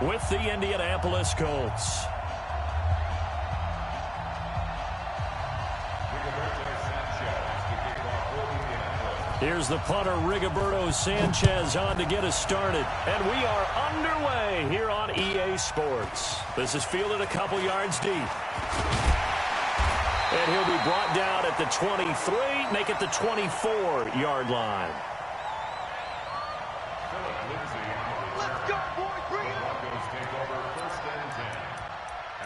with the Indianapolis Colts. Here's the punter, Rigoberto Sanchez, on to get us started. And we are underway here on EA Sports. This is fielded a couple yards deep. And he'll be brought down at the 23, make it the 24-yard line. Let's go, boys. Bring it up. Broncos take over 1st and 10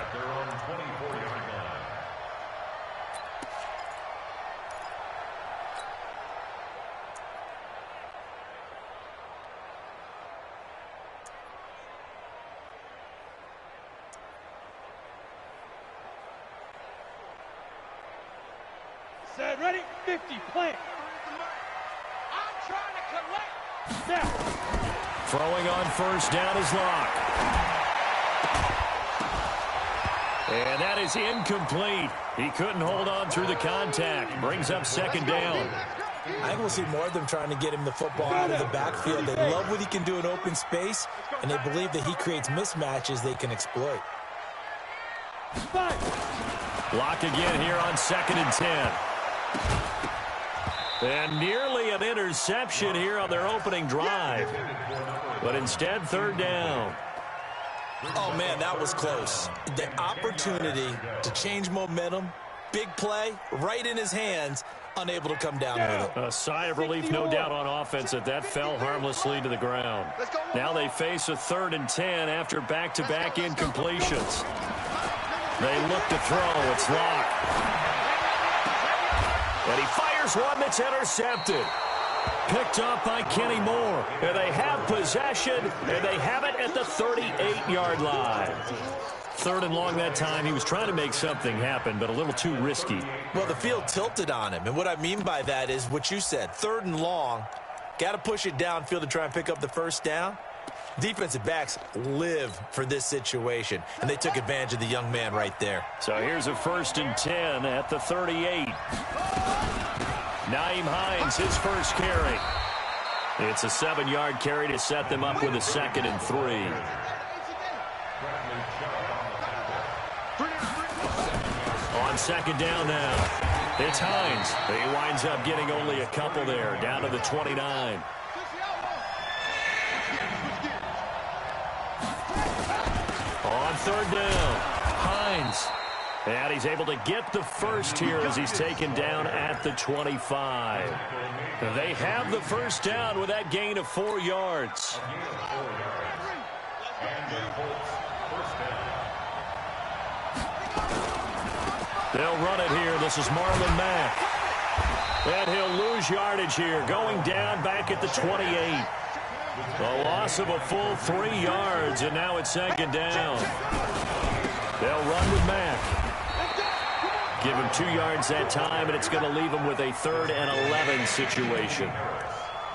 at their own 24-yard line. Set, ready, 50, plant. I'm trying to collect. Snap. Throwing on 1st down is Locke. And that is incomplete. He couldn't hold on through the contact. Brings up 2nd down. I think we'll see more of them trying to get him the football out of the backfield. They love what he can do in open space, and they believe that he creates mismatches they can exploit. Locke again here on 2nd and 10. And nearly an interception here on their opening drive. But instead, 3rd down. Oh, man, that was close. The opportunity to change momentum, big play, right in his hands, unable to come down with it. A sigh of relief, no doubt, on offense that fell harmlessly to the ground. Now they face a 3rd and 10 after back-to-back incompletions. They look to throw. It's Locke. And he fires one that's intercepted. Picked up by Kenny Moore. And they have possession, and they have it at the 38-yard line. 3rd and long that time. He was trying to make something happen, but a little too risky. Well, the field tilted on him, and what I mean by that is what you said. 3rd and long, got to push it downfield to try and pick up the 1st down. Defensive backs live for this situation, and they took advantage of the young man right there. So here's a 1st and 10 at the 38. Nyheim Hines, his first carry. It's a 7-yard carry to set them up with a 2nd and 3. On 2nd down now, it's Hines. He winds up getting only a couple there, down to the 29. On 3rd down, Hines. And he's able to get the first here as he's taken down at the 25. They have the 1st down with that gain of 4 yards. They'll run it here. This is Marlon Mack. And he'll lose yardage here, going down back at the 28. A loss of a full 3 yards, and now it's 2nd down. They'll run with Mack. Give him 2 yards that time, and it's going to leave him with a 3rd and 11 situation.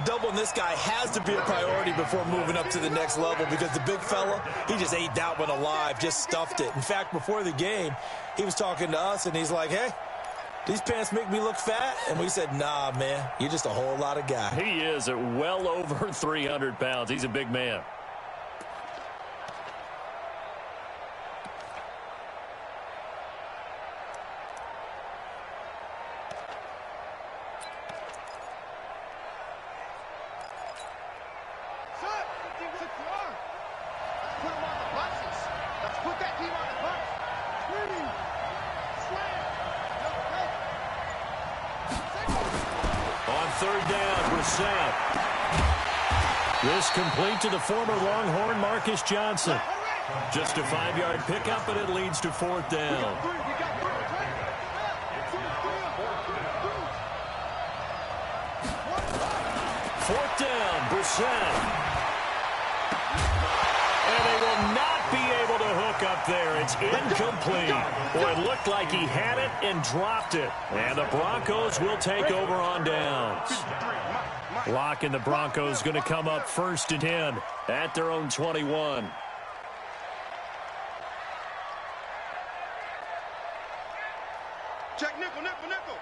Doubling this guy has to be a priority before moving up to the next level because the big fella, he just ate that one alive, just stuffed it. In fact, before the game, he was talking to us, and he's like, hey, these pants make me look fat? And we said, nah, man, you're just a whole lot of guy. He is at well over 300 pounds. He's a big man. This complete to the former Longhorn Marcus Johnson. Just a 5-yard pickup, and it leads to 4th down. Fourth down, Brissett. And they will not be able to hook up there. It's incomplete. Boy, it looked like he had it and dropped it. And the Broncos will take over on downs. Locke and the Broncos going to come up 1st and 10 at their own 21. Check nickel, nickel, nickel.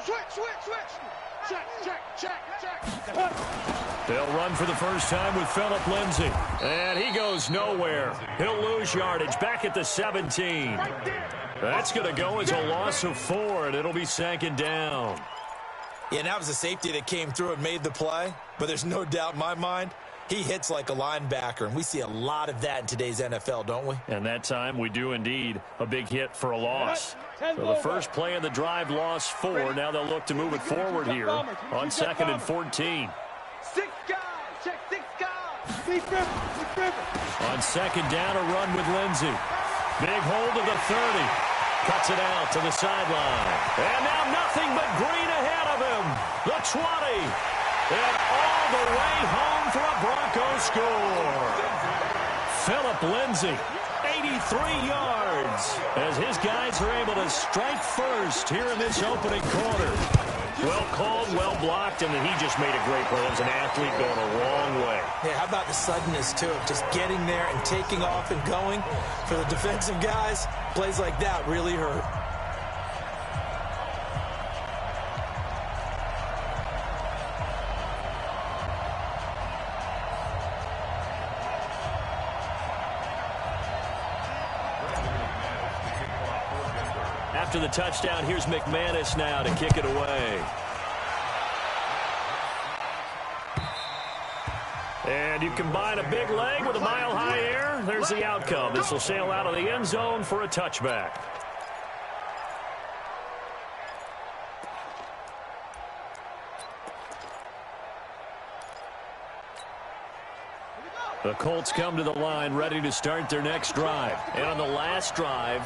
Switch. They'll run for the first time with Phillip Lindsay. And he goes nowhere. He'll lose yardage back at the 17. That's going to go as a loss of 4, and it'll be second down. Yeah, and that was a safety that came through and made the play. But there's no doubt in my mind, he hits like a linebacker, and we see a lot of that in today's NFL, don't we? And that time we do indeed a big hit for a loss. So the first play of the drive, loss 4. Now they'll look to move it forward here on 2nd and 14. 6 guys. Check 6 guys. Deep river. On 2nd down, a run with Lindsay. Big hold of the 30. Cuts it out to the sideline. And now nothing but green ahead of him. The 20. And all the way home for a Broncos score. Phillip Lindsay, 83 yards, as his guys are able to strike first here in this opening quarter. Well called, well blocked, and then he just made a great play. It was an athlete going a long way. Yeah, how about the suddenness, too, of just getting there and taking off and going? For the defensive guys, plays like that really hurt. After the touchdown, here's McManus now to kick it away. And you combine a big leg with a mile-high air, there's the outcome. This will sail out of the end zone for a touchback. The Colts come to the line ready to start their next drive. And on the last drive,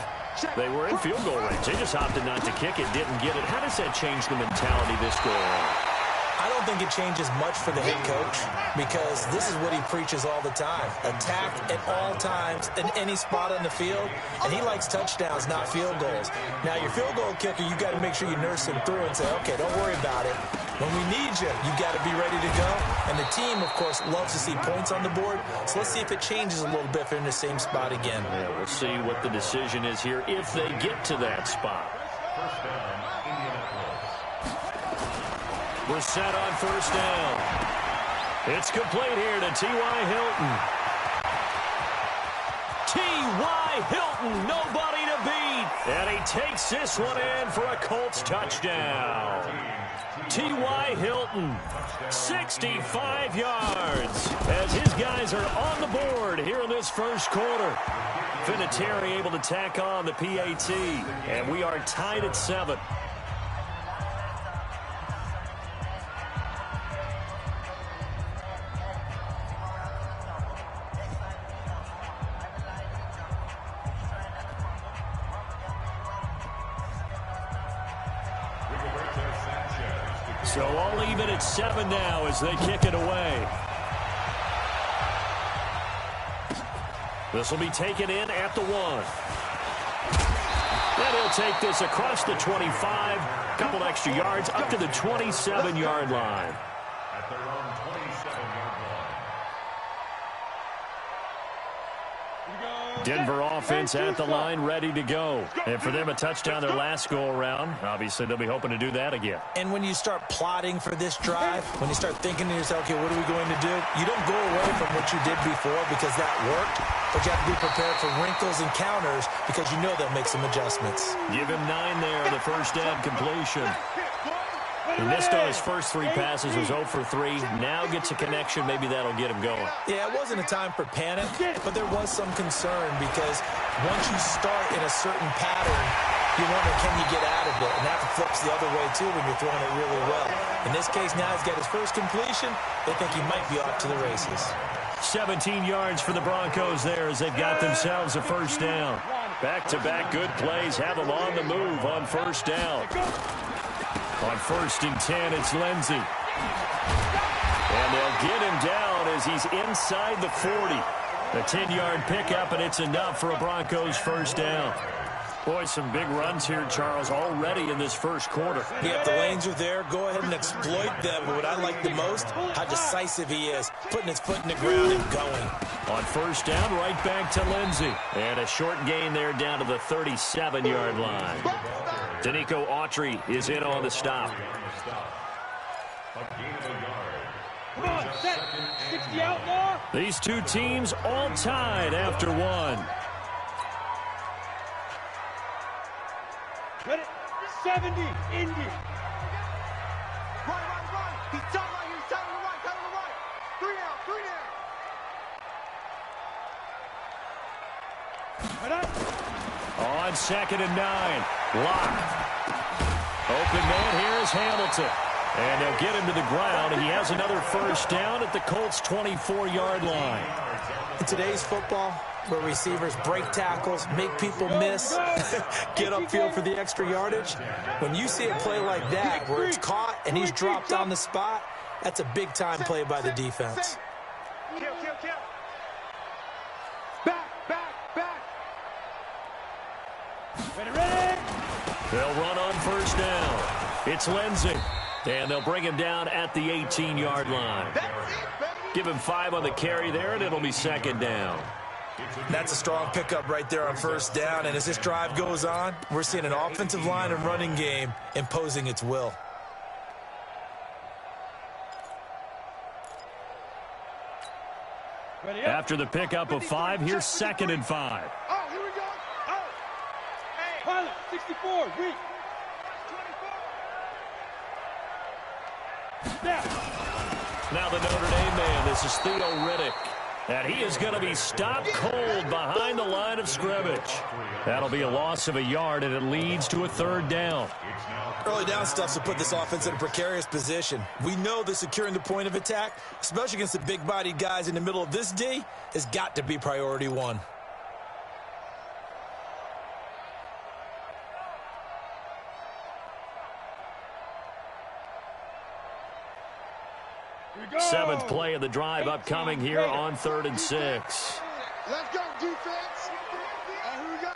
they were in field goal range. They just opted not to kick it, didn't get it. How does that change the mentality this go around? I don't think it changes much for the head coach because this is what he preaches all the time. Attack at all times in any spot on the field, and he likes touchdowns, not field goals. Now, your field goal kicker, you got to make sure you nurse him through and say, okay, don't worry about it. When we need you, you got to be ready to go. And the team, of course, loves to see points on the board. So let's see if it changes a little bit if they're in the same spot again. Yeah, we'll see what the decision is here if they get to that spot. First down, Indianapolis. We're set on first down. It's complete here to T.Y. Hilton. T.Y. Hilton, nobody to beat. And he takes this one in for a Colts touchdown. T.Y. Hilton, 65 yards, as his guys are on the board here in this first quarter. Vinatieri able to tack on the PAT, and we are tied at 7. So all even at 7 now as they kick it away. This will be taken in at the 1. And he'll take this across the 25. Couple extra yards up to the 27-yard line. At their own 27-yard line. Denver offense at the line, ready to go. And for them, a touchdown their last go-around. Obviously, they'll be hoping to do that again. And when you start plotting for this drive, when you start thinking to yourself, okay, what are we going to do? You don't go away from what you did before because that worked, but you have to be prepared for wrinkles and counters because you know they'll make some adjustments. Give him 9 there, the first down completion. He missed on his first 3 passes, was 0 for 3. Now gets a connection. Maybe that'll get him going. Yeah, it wasn't a time for panic, but there was some concern because once you start in a certain pattern, you wonder, can you get out of it? And that flips the other way, too, when you're throwing it really well. In this case, now he's got his first completion. They think he might be off to the races. 17 yards for the Broncos there as they've got themselves a first down. Back-to-back good plays have them on the move on first down. On 1st and 10, it's Lindsay. And they'll get him down as he's inside the 40. A 10-yard pickup, and it's enough for a Broncos first down. Boy, some big runs here, Charles, already in this first quarter. Yeah, if the lanes are there, go ahead and exploit them. But what I like the most, how decisive he is, putting his foot in the ground and going. On first down, right back to Lindsay. And a short gain there down to the 37-yard line. Danico Autry is in on the stop. A gain of a yard. Come on, set. 60 outlaw. These two teams all tied after one. Ready? 70, Indy. Right. He's top right here. He's top on the right. 3 down. Right up. On 2nd and 9. Lock. Open man here is Hamilton. And they'll get him to the ground. He has another first down at the Colts' 24-yard line. In today's football, where receivers break tackles, make people miss, get upfield for the extra yardage, when you see a play like that where it's caught and he's dropped on the spot, that's a big-time play by the defense. Kill. Back. Ready. They'll run on first down. It's Lindsey. And they'll bring him down at the 18-yard line. Give him 5 on the carry there, and it'll be 2nd down. That's a strong pickup right there on first down. And as this drive goes on, we're seeing an offensive line and running game imposing its will. Ready up. After the pickup of 5, here's 2nd and 5. Oh, here we go. Oh. Hey. Pilot, 64, weak. 24. Snap. Now the Notre Dame man, this is Theo Riddick. And he is going to be stopped cold behind the line of scrimmage. That'll be a loss of a yard, and it leads to a 3rd down. Early down stuff to put this offense in a precarious position. We know that securing the point of attack, especially against the big-bodied guys in the middle of this D, has got to be priority 1. Here we go. 7th play of the drive upcoming here on 3rd and 6. Let's go, defense. Here we go.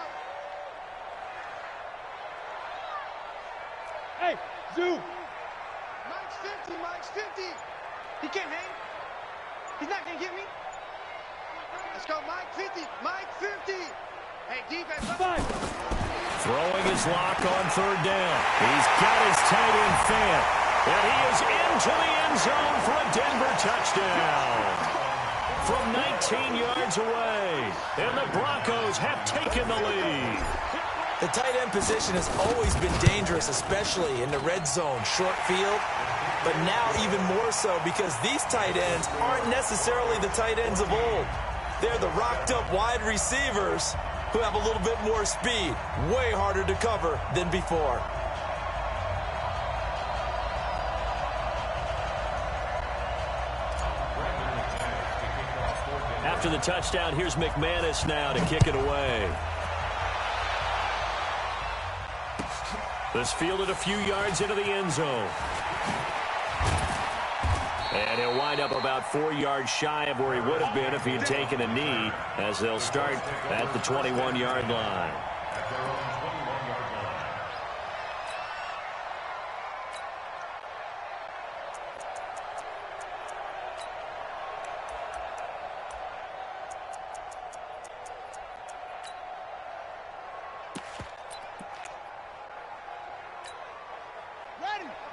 Hey, Zoo. Mike's 50. He can't hang. He's not going to get me. Let's go, Mike 50. Hey, defense. 5. Throwing his lock on 3rd down. He's got his tight end fan. And he is into the end zone for a Denver touchdown. From 19 yards away. And the Broncos have taken the lead. The tight end position has always been dangerous, especially in the red zone, short field. But now even more so because these tight ends aren't necessarily the tight ends of old. They're the rocked-up wide receivers who have a little bit more speed, way harder to cover than before. After the touchdown, here's McManus now to kick it away. This fielded a few yards into the end zone. And he'll wind up about 4 yards shy of where he would have been if he had taken a knee, as they'll start at the 21-yard line.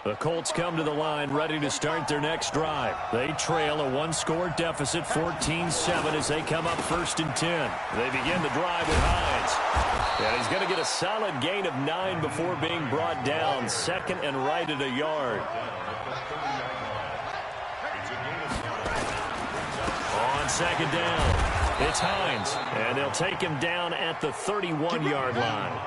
The Colts come to the line ready to start their next drive. They trail a 1-score deficit, 14-7, as they come up 1st and 10. They begin the drive with Hines. And he's going to get a solid gain of 9 before being brought down. 2nd and right at a yard. On 2nd down, it's Hines. And they'll take him down at the 31-yard line.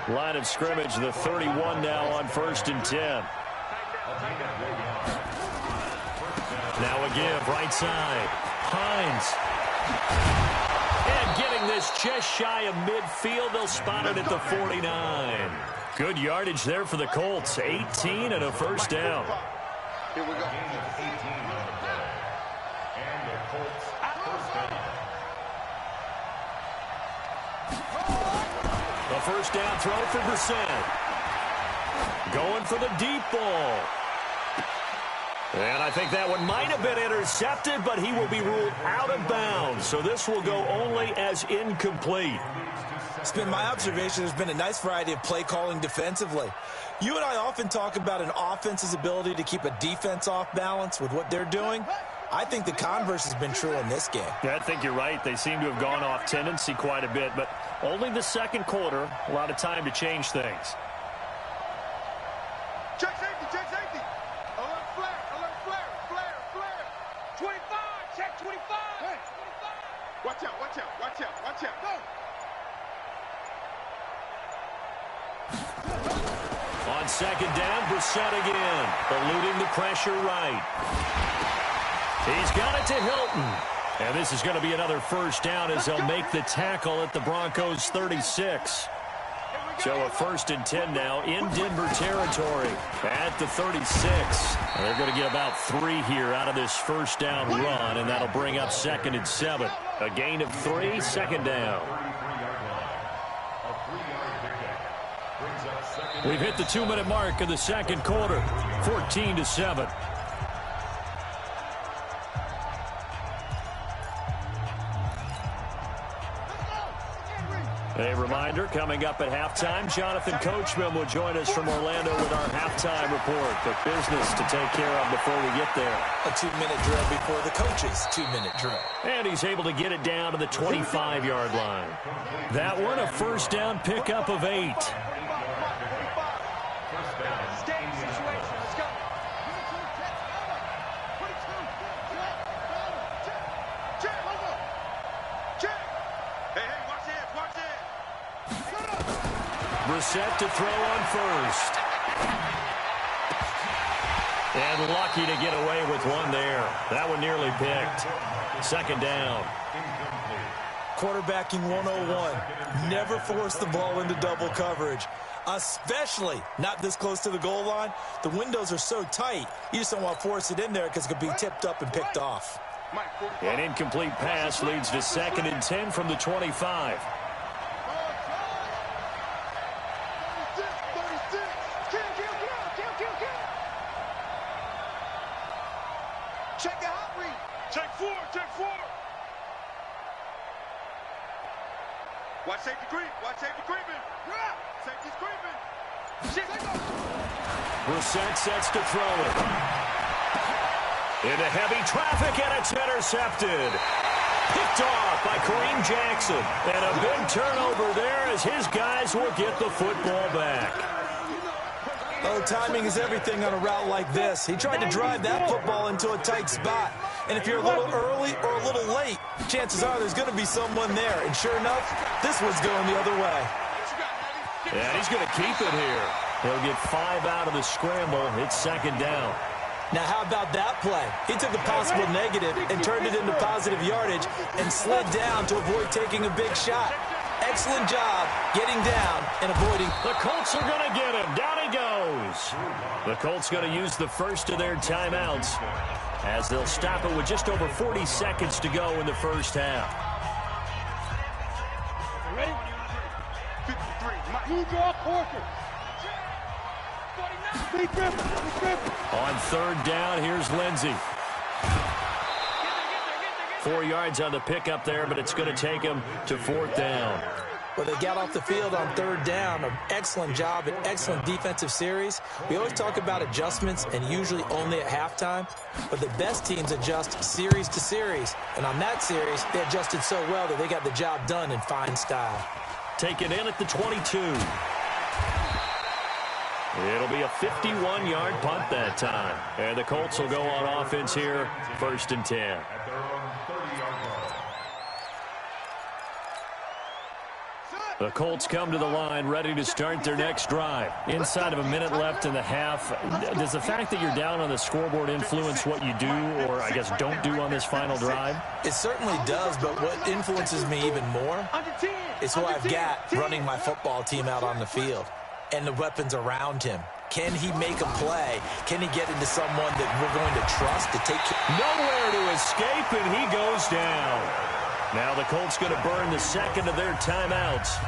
Line of scrimmage, the 31 now on 1st and 10. Now a give, right side. Hines. And getting this just shy of midfield. They'll spot it at the 49. Good yardage there for the Colts. 18 and a first down. Here we go. A first down throw for Brissett. Going for the deep ball. And I think that one might have been intercepted, but he will be ruled out of bounds. So this will go only as incomplete. It's been my observation there's been a nice variety of play calling defensively. You and I often talk about an offense's ability to keep a defense off balance with what they're doing. I think the converse has been true in this game. Yeah, I think you're right. They seem to have gone off tendency quite a bit, but only the second quarter, a lot of time to change things. Check safety, check safety. Alert flare, flare. 25, check 25. Hey. 25. Watch out. Go. On second down, Brissett again, eluding the pressure right. He's got it to Hilton. And this is going to be another first down as they'll make the tackle at the Broncos 36. So a 1st and 10 now in Denver territory at the 36. They're going to get about 3 here out of this first down run, and that'll bring up 2nd and 7. A gain of 3, 2nd down. We've hit the 2-minute mark of the second quarter, 14-7. A reminder, coming up at halftime, Jonathan Coachman will join us from Orlando with our halftime report. The business to take care of before we get there. A 2-minute drill before the coach's 2-minute drill. And he's able to get it down to the 25-yard line. That one, a first down pickup of 8. Brissett to throw on first. And lucky to get away with one there. That one nearly picked. 2nd down. Quarterbacking 101. Never force the ball into double coverage, especially not this close to the goal line. The windows are so tight, you just don't want to force it in there because it could be tipped up and picked off. An incomplete pass leads to 2nd and 10 from the 25. Check the hot read. Check 4. Watch safety creep. Creeping. Safety's creeping. Brissett sets to throw it. Into heavy traffic, and it's intercepted. Picked off by Kareem Jackson. And a big turnover there as his guys will get the football back. Oh, timing is everything on a route like this. He tried to drive that football into a tight spot. And if you're a little early or a little late, chances are there's going to be someone there. And sure enough, this one's going the other way. And he's going to keep it here. He'll get 5 out of the scramble. It's 2nd down. Now, how about that play? He took a possible negative and turned it into positive yardage and slid down to avoid taking a big shot. Excellent job getting down and avoiding. The Colts are going to get him. Down he goes. The Colts going to use the first of their timeouts as they'll stop it with just over 40 seconds to go in the first half. Ready? 53. You draw Porter. 49. On 3rd down, here's Lindsey. 4 yards on the pickup there, but it's going to take him to 4th down. Well, they got off the field on 3rd down. An excellent job, an excellent defensive series. We always talk about adjustments and usually only at halftime, but the best teams adjust series to series. And on that series, they adjusted so well that they got the job done in fine style. Taken in at the 22. It'll be a 51-yard punt that time. And the Colts will go on offense here, 1st and 10. The Colts come to the line ready to start their next drive. Inside of a minute left in the half, does the fact that you're down on the scoreboard influence what you do or, I guess, don't do on this final drive? It certainly does, but what influences me even more is who I've got running my football team out on the field and the weapons around him. Can he make a play? Can he get into someone that we're going to trust to take care? Nowhere to escape, and he goes down. Now the Colts going to burn the second of their timeouts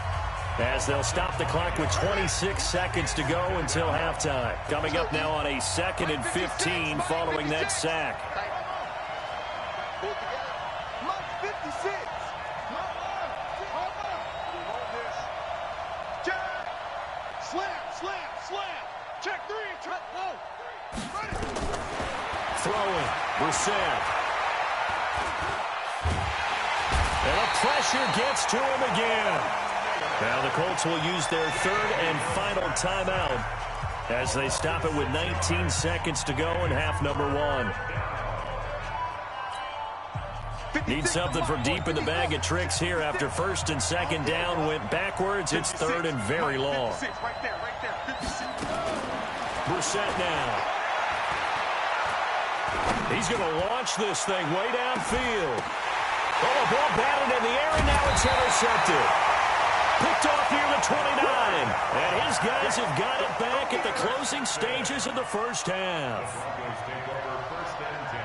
as they'll stop the clock with 26 seconds to go until halftime. Coming up now on a 2nd and 15 following that sack. Mike 56. throwing. Brissett. And the pressure gets to him again. Now the Colts will use their third and final timeout as they stop it with 19 seconds to go in half number one. Need something from deep in the bag of tricks here after first and second down went backwards. It's third and very long. Brissett now. He's going to launch this thing way downfield. Oh, a ball batted in the air, and now it's intercepted. Picked off near the 29. And his guys have got it back at the closing stages of the first half. Broncos take over first and 10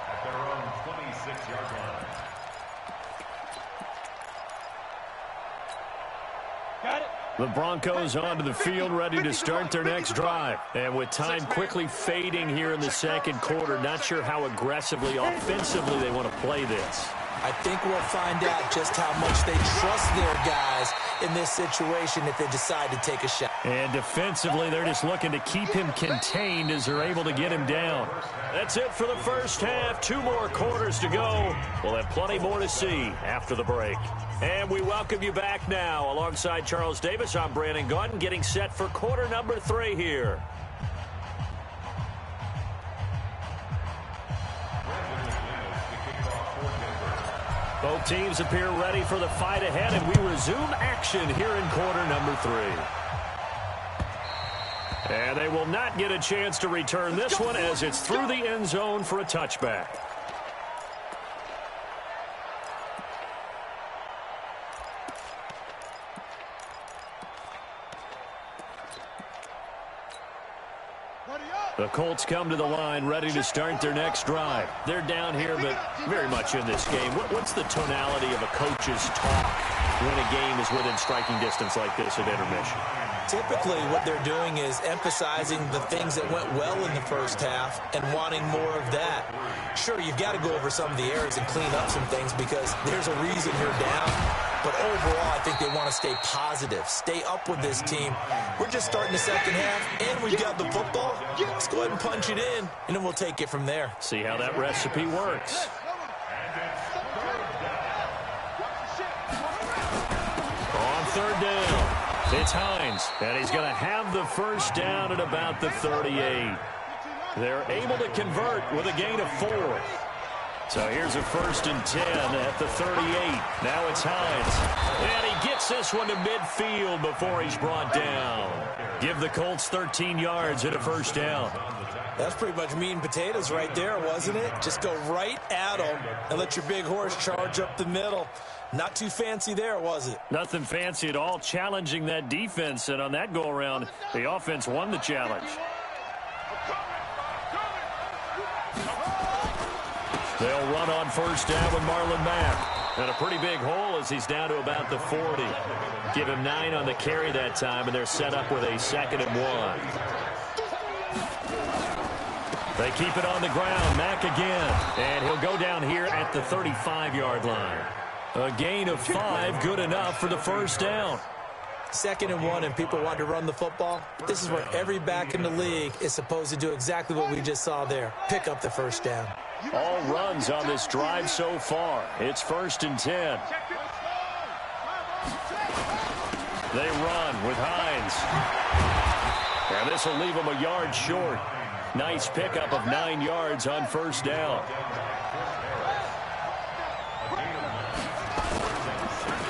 at their own 26-yard line. Got it. The Broncos onto the field ready to start their next drive. And with time quickly fading here in the second quarter, not sure how aggressively, offensively they want to play this. I think we'll find out just how much they trust their guys in this situation if they decide to take a shot. And defensively, they're just looking to keep him contained as they're able to get him down. That's it for the first half. 2 more quarters to go. We'll have plenty more to see after the break. And we welcome you back now. Alongside Charles Davis, I'm Brandon Gaudin, getting set for quarter number 3 here. Both teams appear ready for the fight ahead, and we resume action here in quarter number 3. And they will not get a chance to return this one as it's through the end zone for a touchback. The Colts come to the line ready to start their next drive. They're down here, but very much in this game. What's the tonality of a coach's talk when a game is within striking distance like this at intermission? Typically, what they're doing is emphasizing the things that went well in the first half and wanting more of that. Sure, you've got to go over some of the errors and clean up some things because there's a reason you're down. But overall, I think they want to stay positive, stay up with this team. We're just starting the second half, and we've got the football. Let's go ahead and punch it in, and then we'll take it from there. See how that recipe works. On third down, it's Hines, and he's going to have the first down at about the 38. They're able to convert with a gain of 4. So here's a first and 10 at the 38. Now it's Hines. And he gets this one to midfield before he's brought down. Give the Colts 13 yards and a first down. That's pretty much meat and potatoes right there, wasn't it? Just go right at them and let your big horse charge up the middle. Not too fancy there, was it? Nothing fancy at all, challenging that defense. And on that go-around, the offense won the challenge. They'll run on first down with Marlon Mack. And a pretty big hole as he's down to about the 40. Give him 9 on the carry that time, and they're set up with a 2nd and 1. They keep it on the ground. Mack again. And he'll go down here at the 35-yard line. A gain of 5, good enough for the first down. 2nd and 1, and people want to run the football. This is where every back in the league is supposed to do exactly what we just saw there. Pick up the first down. All runs on this drive so far. It's 1st and 10. They run with Hines. And this will leave them a yard short. Nice pickup of 9 yards on first down.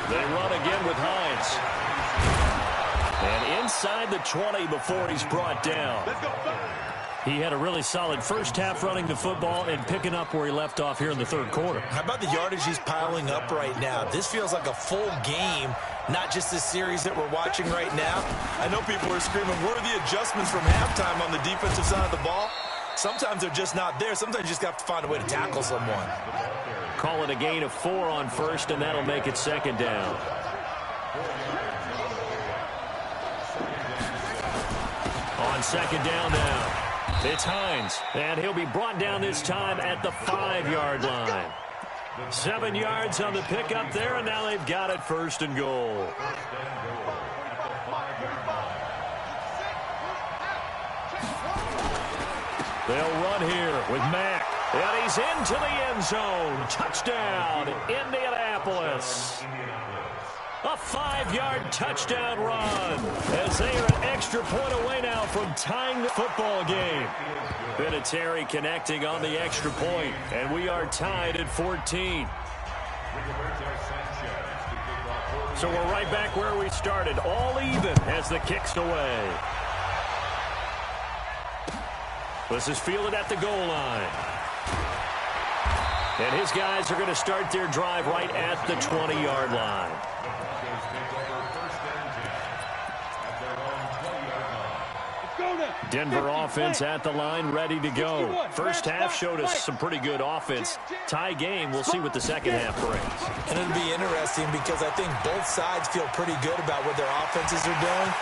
They run again with Hines. And inside the 20 before he's brought down. He had a really solid first half running the football and picking up where he left off here in the third quarter. How about the yardage he's piling up right now? This feels like a full game, not just this series that we're watching right now. I know people are screaming, where are the adjustments from halftime on the defensive side of the ball? Sometimes they're just not there. Sometimes you just have to find a way to tackle someone. Call it a gain of 4 on first, and that'll make it 2nd down. On 2nd down now. It's Hines, and he'll be brought down this time at the 5-yard line. 7 yards on the pickup there, and now they've got it 1st and goal. They'll run here with Mack. And he's into the end zone. Touchdown, Indianapolis. A 5-yard touchdown run as they are an extra point away now from tying the football game. Vinatieri connecting on the extra point, and we are tied at 14. So we're right back where we started, all even as the kick's away. This is fielded at the goal line. And his guys are going to start their drive right at the 20-yard line. Denver offense at the line, ready to go. First half showed us some pretty good offense. Tie game, we'll see what the second half brings. And it'll be interesting because I think both sides feel pretty good about what their offenses are doing.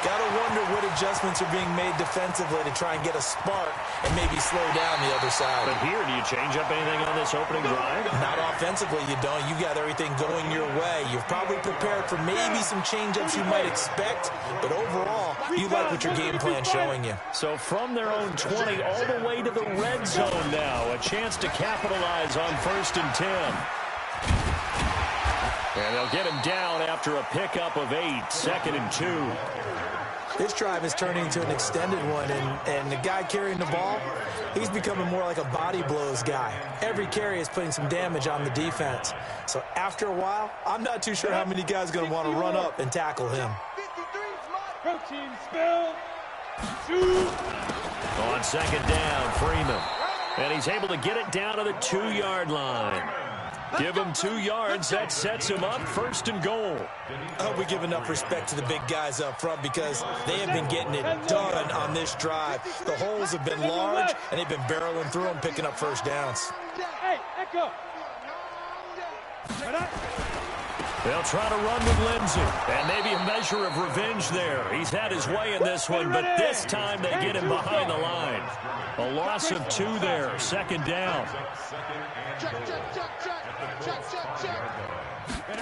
Got to wonder what adjustments are being made defensively to try and get a spark and maybe slow down the other side. But here, do you change up anything on this opening drive? Not offensively, you don't. You got everything going your way. You've probably prepared for maybe some change-ups you might expect, but overall, you like what your game plan's showing you. So from their own 20 all the way to the red zone now, a chance to capitalize on 1st and 10. And they'll get him down after a pickup of 8, 2nd and 2. This drive is turning into an extended one, and the guy carrying the ball, he's becoming more like a body blows guy. Every carry is putting some damage on the defense. So after a while, I'm not too sure how many guys are going to want to run up and tackle him. Protein spill. Shoot. On 2nd down, Freeman. And he's able to get it down to the 2-yard line. Give him 2 yards. That sets him up 1st and goal. I hope we give enough respect to the big guys up front because they have been getting it done on this drive. The holes have been large, and they've been barreling through them, picking up first downs. Hey, Echo. They'll try to run with Lindsey. And maybe a measure of revenge there. He's had his way in this one, but this time they get him behind the line. A loss of 2 there, 2nd down.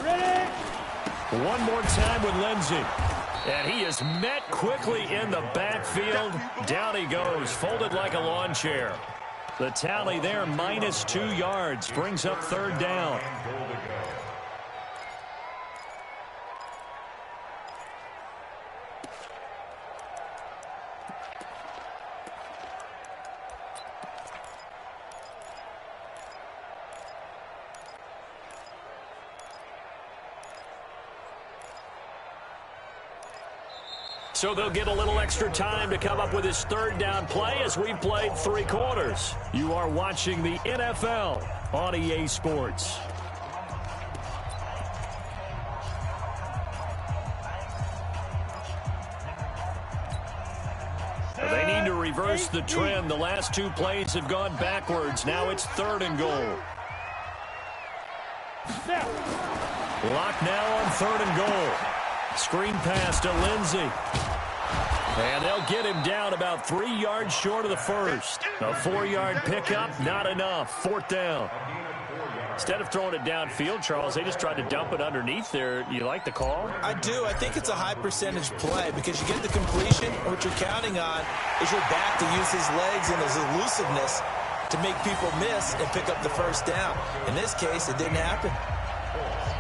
Ready? One more time with Lindsey. And he is met quickly in the backfield. Down he goes, folded like a lawn chair. The tally there, minus 2 yards, brings up 3rd down. So they'll get a little extra time to come up with his 3rd down play as we've played 3 quarters. You are watching the NFL on EA Sports. They need to reverse the trend. The last 2 plays have gone backwards. Now it's 3rd and goal. Lock now on 3rd and goal. Screen pass to Lindsey. And they'll get him down about 3 yards short of the first. A 4-yard pickup, not enough. 4th down. Instead of throwing it downfield, Charles, they just tried to dump it underneath there. You like the call? I do. I think it's a high percentage play because you get the completion. What you're counting on is your back to use his legs and his elusiveness to make people miss and pick up the 1st down. In this case, it didn't happen.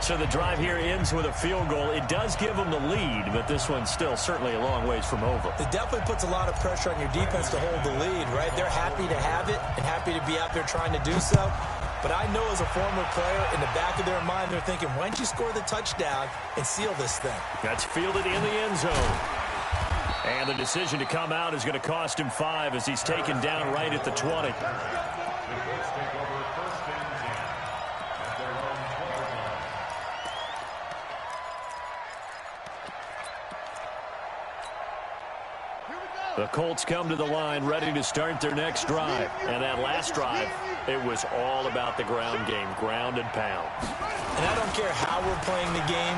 So the drive here ends with a field goal. It does give them the lead, but this one's still certainly a long ways from over. It definitely puts a lot of pressure on your defense to hold the lead, right? They're happy to have it and happy to be out there trying to do so. But I know as a former player, in the back of their mind, they're thinking, why don't you score the touchdown and seal this thing? That's fielded in the end zone. And the decision to come out is going to cost him 5 as he's taken down right at the 20. The Colts come to the line ready to start their next drive. And that last drive, it was all about the ground game, ground and pound. And I don't care how we're playing the game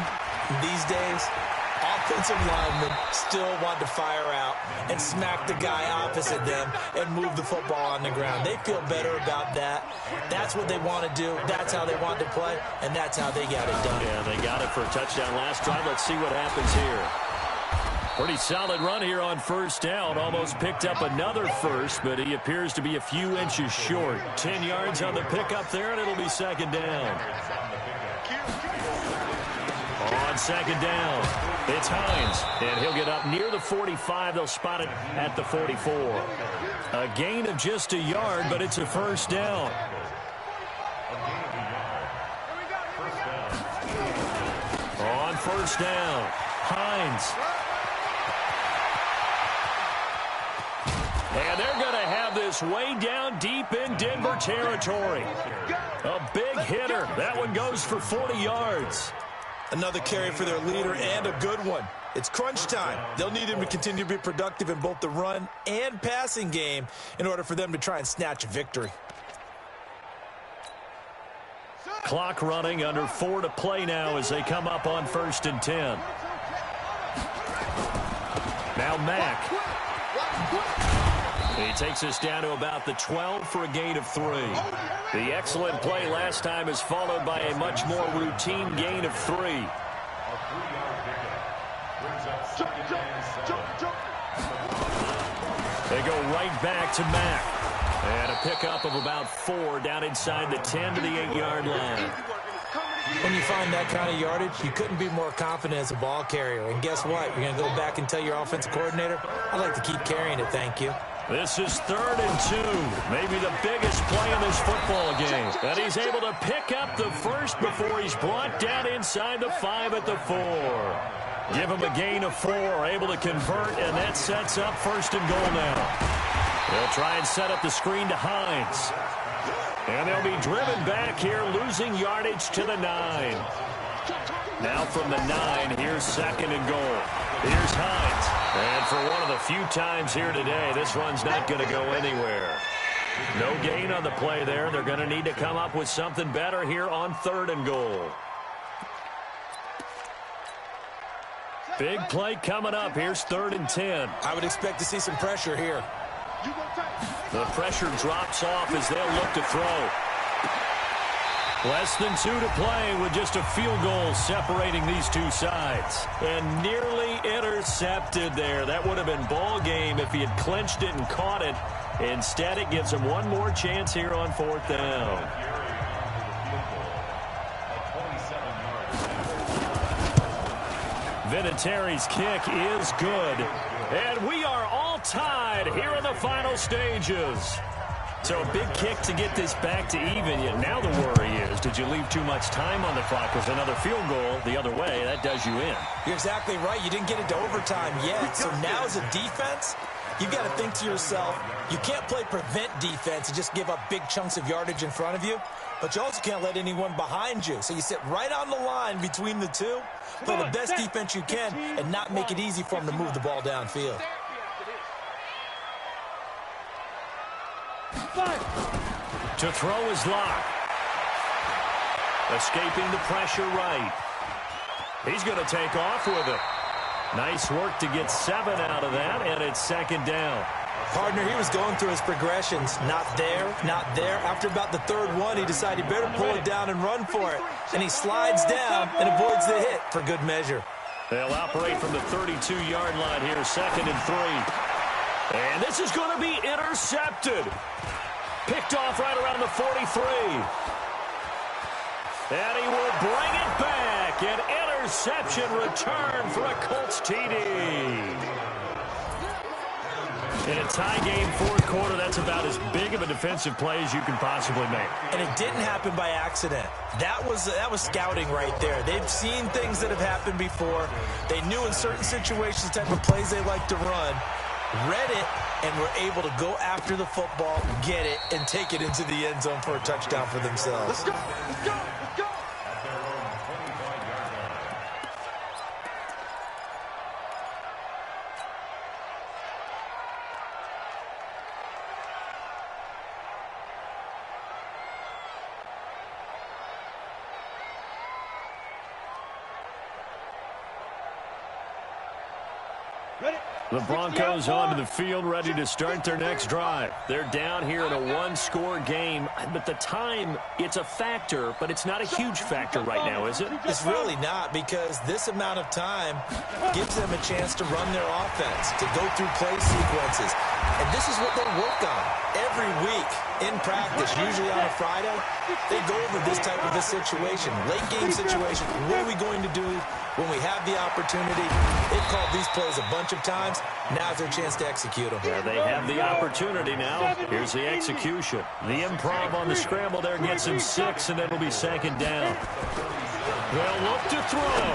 these days, offensive linemen still want to fire out and smack the guy opposite them and move the football on the ground. They feel better about that. That's what they want to do. That's how they want to play, and that's how they got it done. Yeah, they got it for a touchdown last drive. Let's see what happens here. Pretty solid run here on first down. Almost picked up another first, but he appears to be a few inches short. 10 yards on the pickup there, and it'll be second down. On second down, it's Hines, and he'll get up near the 45. They'll spot it at the 44. A gain of just a yard, but it's a first down. On first down, Hines. And they're going to have this way down deep in Denver territory. A big hitter. That one goes for 40 yards. Another carry for their leader and a good one. It's crunch time. They'll need him to continue to be productive in both the run and passing game in order for them to try and snatch a victory. Clock running, under 4 to play now as they come up on 1st and 10. Now Mack. He takes us down to about the 12 for a gain of 3. The excellent play last time is followed by a much more routine gain of 3. They go right back to Mack. And a pickup of about 4 down inside the 10 to the 8-yard line. When you find that kind of yardage, you couldn't be more confident as a ball carrier. And guess what? You're going to go back and tell your offensive coordinator, I'd like to keep carrying it, thank you. This is 3rd and 2, maybe the biggest play in this football game. And he's able to pick up the first before he's brought down inside the 5 at the 4. Give him a gain of 4, able to convert, and that sets up 1st and goal now. They'll try and set up the screen to Hines. And they'll be driven back here, losing yardage to the 9. Now from the 9, here's 2nd and goal. Here's Hines. And for one of the few times here today, this run's not going to go anywhere. No gain on the play there. They're going to need to come up with something better here on 3rd and goal. Big play coming up. Here's 3rd and 10. I would expect to see some pressure here. The pressure drops off as they'll look to throw. Less than 2 to play with just a field goal separating these two sides. And nearly intercepted there. That would have been ball game if he had clinched it and caught it. Instead, it gives him one more chance here on 4th down. Vinatieri's kick is good. And we are all tied here in the final stages. So a big kick to get this back to even. Yet now the worry is, did you leave too much time on the clock? With another field goal the other way, that does you in. You're exactly right. You didn't get into overtime yet. So now as a defense, you've got to think to yourself, you can't play prevent defense and just give up big chunks of yardage in front of you. But you also can't let anyone behind you. So you sit right on the line between the two, play the best defense you can, and not make it easy for them to move the ball downfield. To throw is Locke. Escaping the pressure right. He's going to take off with it. Nice work to get 7 out of that, and it's 2nd down. Partner, he was going through his progressions. Not there, not there. After about the 3rd one, he decided he better pull it down and run for it. And he slides down and avoids the hit for good measure. They'll operate from the 32-yard line here, 2nd and 3. And this is going to be intercepted. Picked off right around the 43. And he will bring it back. An interception return for a Colts TD. In a tie game, 4th quarter, that's about as big of a defensive play as you can possibly make. And it didn't happen by accident. That was scouting right there. They've seen things that have happened before. They knew in certain situations the type of plays they like to run, read it, and were able to go after the football, get it, and take it into the end zone for a touchdown for themselves. Let's go, let's go, let's go. The Broncos onto the field, ready to start their next drive. They're down here in a one-score game, but the time, it's a factor, but it's not a huge factor right now, is it? It's really not, because this amount of time gives them a chance to run their offense, to go through play sequences. And this is what they work on every week in practice, usually on a Friday. They go over this type of a situation, late-game situation. What are we going to do when we have the opportunity? They've called these plays a bunch of times. Now's their chance to execute them. Yeah, they have the opportunity now. Here's the execution. The improv on the scramble there gets him 6, and it'll be second down. They'll look to throw.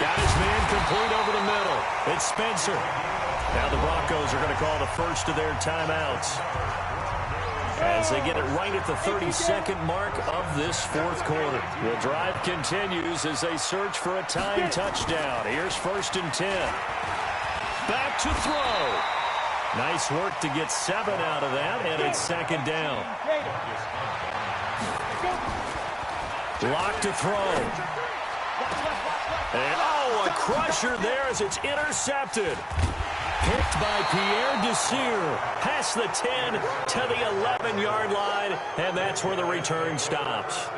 Got his man complete over the middle. It's Spencer. Now the Broncos are going to call the first of their timeouts as they get it right at the 32nd mark of this fourth quarter. The drive continues as they search for a time touchdown. Here's 1st and 10. Back to throw. Nice work to get 7 out of that, and it's second down. Block to throw. And, oh, a crusher there as it's intercepted. Picked by Pierre Desir. Past the 10 to the 11-yard line, and that's where the return stops.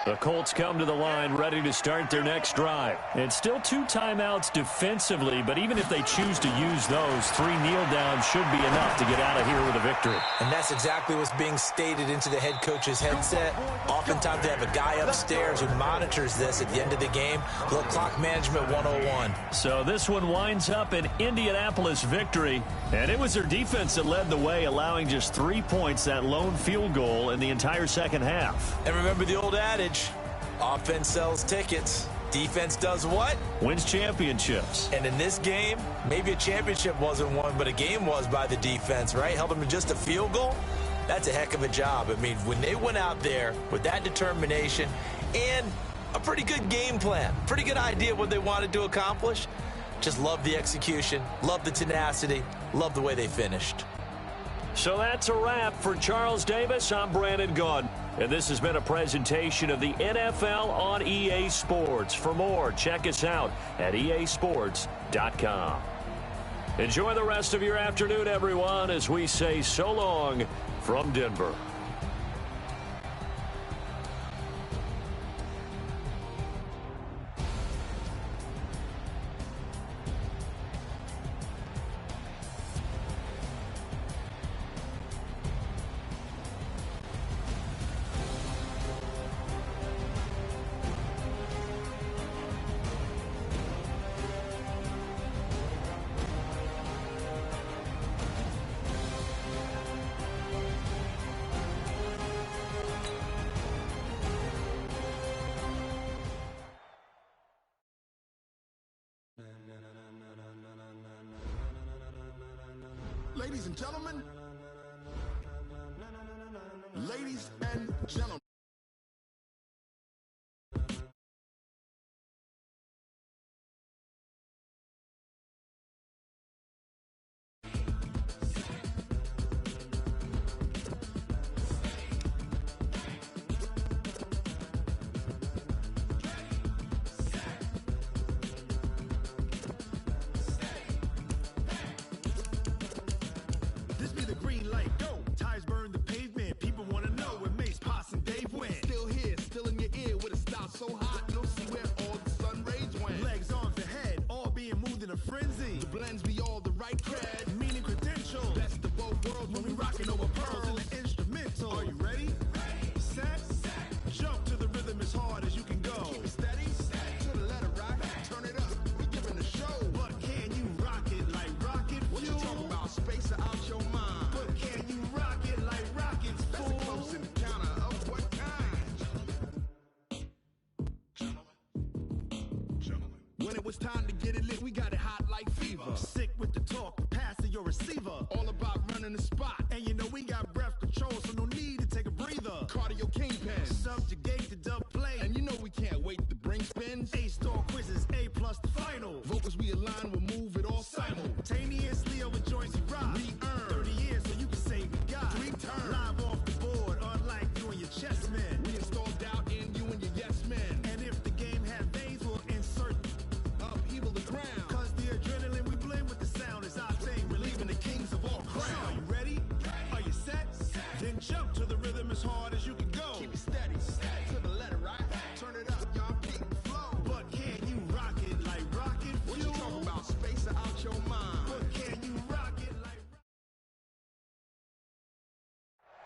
The Colts come to the line ready to start their next drive. It's still 2 timeouts defensively, but even if they choose to use those, 3 kneel downs should be enough to get out of here with a victory. And that's exactly what's being stated into the head coach's headset. Oftentimes they have a guy upstairs who monitors this at the end of the game. A little clock management 101. So this one winds up an Indianapolis victory, and it was their defense that led the way, allowing just 3 points, that lone field goal in the entire second half. And remember the old adage, offense sells tickets. Defense does what? Wins championships. And in this game, maybe a championship wasn't won, but a game was by the defense, right? Held them to just a field goal. That's a heck of a job. I mean, when they went out there with that determination and a pretty good game plan, pretty good idea what they wanted to accomplish, just love the execution, love the tenacity, love the way they finished. So that's a wrap for Charles Davis. I'm Brandon Gaudin, and this has been a presentation of the NFL on EA Sports. For more, check us out at easports.com. Enjoy the rest of your afternoon, everyone, as we say so long from Denver. Ladies and gentlemen, ladies and gentlemen. When it was time to get it lit, we got it hot like fever. Sick with the talk, pass to your receiver. All about running the spot. And you know we got breath control, so no need to take a breather. Cardio kingpin, subjugate the dub play. And you know we can't wait to bring spins. A-star quizzes,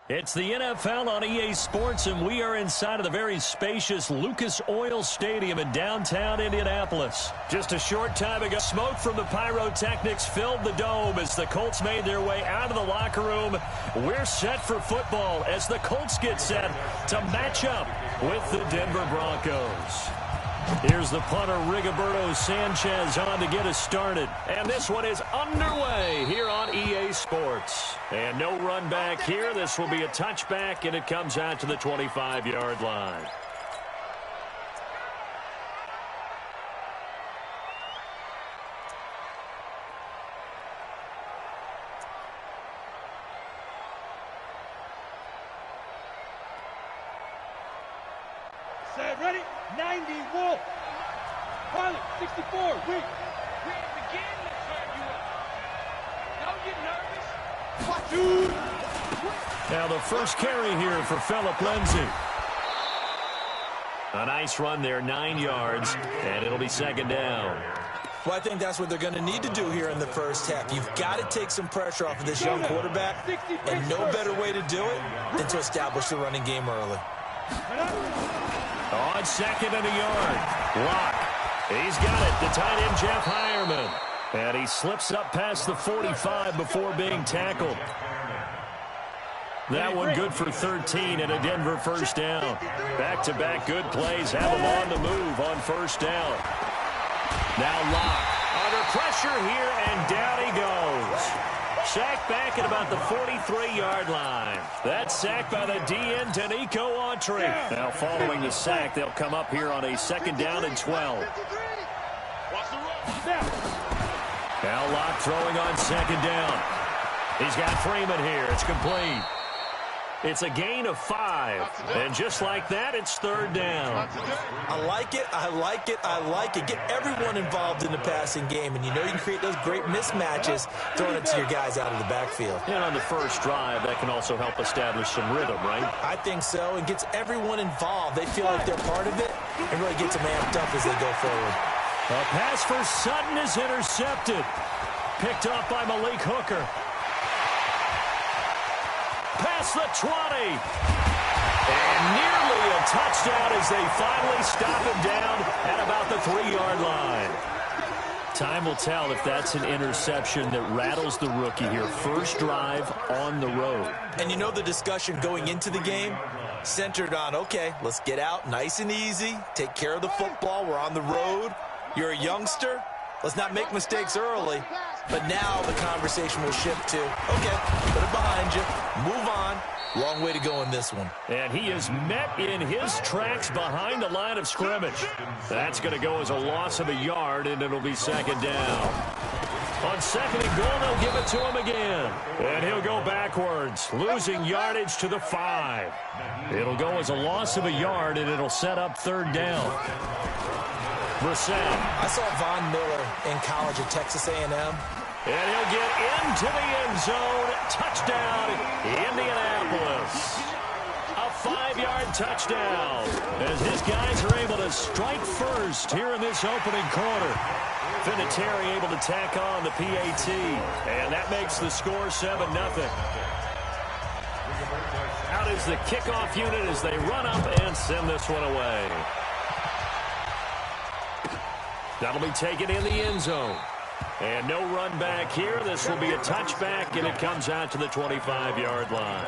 It's the NFL on EA Sports, and we are inside of the very spacious Lucas Oil Stadium in downtown Indianapolis. Just a short time ago, smoke from the pyrotechnics filled the dome as the Colts made their way out of the locker room. We're set for football as the Colts get set to match up with the Denver Broncos. Here's the punter, Rigoberto Sanchez, on to get us started. And this one is underway here on EA Sports. And no run back here. This will be a touchback, and it comes out to the 25-yard line. Set, ready? 90, Wolf. Pilot, 64, weak. We begin to turn you up. Don't get nervous. Now the first carry here for Phillip Lindsay. A nice run there, 9 yards, and it'll be second down. Well, I think that's what they're going to need to do here in the first half. You've got to take some pressure off of this young quarterback, and no better way to do it than to establish the running game early. On second and a yard. Locke. He's got it. The tight end, Jeff Heuerman. And he slips up past the 45 before being tackled. That one good for 13 and a Denver first down. Back-to-back good plays have him on the move on first down. Now Locke under pressure here, and down he goes. Sacked back at about the 43-yard line. That's sacked by the DN, Danico Autry. Now following the sack, they'll come up here on a second down and 12. Now Locke throwing on second down. He's got Freeman here. It's complete. It's a gain of 5. And just like that, it's third down. I like it. I like it. I like it. Get everyone involved in the passing game. And you know you can create those great mismatches throwing it to your guys out of the backfield. And on the first drive, that can also help establish some rhythm, right? I think so. It gets everyone involved. They feel like they're part of it and really gets them amped up as they go forward. A pass for Sutton is intercepted. Picked off by Malik Hooker. Past the 20. And nearly a touchdown as they finally stop him down at about the 3-yard line. Time will tell if that's an interception that rattles the rookie here. First drive on the road. And you know the discussion going into the game centered on, okay, let's get out nice and easy, take care of the football, we're on the road. You're a youngster, let's not make mistakes early. But now the conversation will shift to, okay, put it behind you, move on. Long way to go in this one. And he is met in his tracks behind the line of scrimmage. That's going to go as a loss of a yard, and it'll be second down. On second and goal, they'll give it to him again. And he'll go backwards, losing yardage to the 5. It'll go as a loss of a yard, and it'll set up third down. Brissett. I saw Von Miller in college at Texas A&M. And he'll get into the end zone. Touchdown, Indianapolis. A 5-yard touchdown as his guys are able to strike first here in this opening quarter. Vinatieri able to tack on the PAT. And that makes the score 7-0. Out is the kickoff unit as they run up and send this one away. That'll be taken in the end zone. And no run back here. This will be a touchback, and it comes out to the 25-yard line.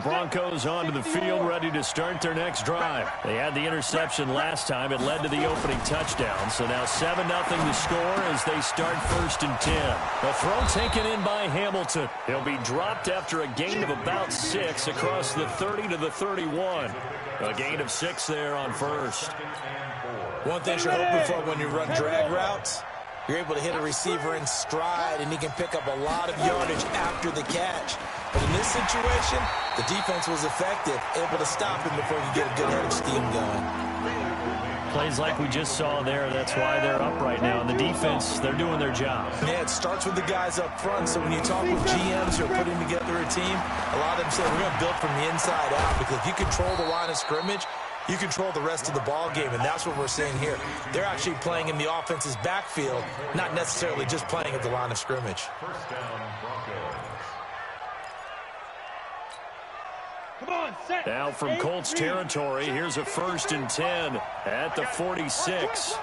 Broncos onto the field, ready to start their next drive. They had the interception last time. It led to the opening touchdown. So now 7-0 the score as they start first and 10. The throw taken in by Hamilton. He'll be dropped after a gain of about 6 across the 30 to the 31. A gain of 6 there on first. One thing you're hoping for when you run drag routes, you're able to hit a receiver in stride, and he can pick up a lot of yardage after the catch. But in this situation, the defense was effective, able to stop him before you get a good head of steam going. Plays like we just saw there, that's why they're up right now. And the defense, they're doing their job. Yeah, it starts with the guys up front. So when you talk with GMs who are putting together a team, a lot of them say we're going to build from the inside out, because if you control the line of scrimmage, you control the rest of the ball game, and that's what we're seeing here. They're actually playing in the offense's backfield, not necessarily just playing at the line of scrimmage. First down, Broncos. Come on, set. Now from Colts territory, here's a 1st and 10 at the 46.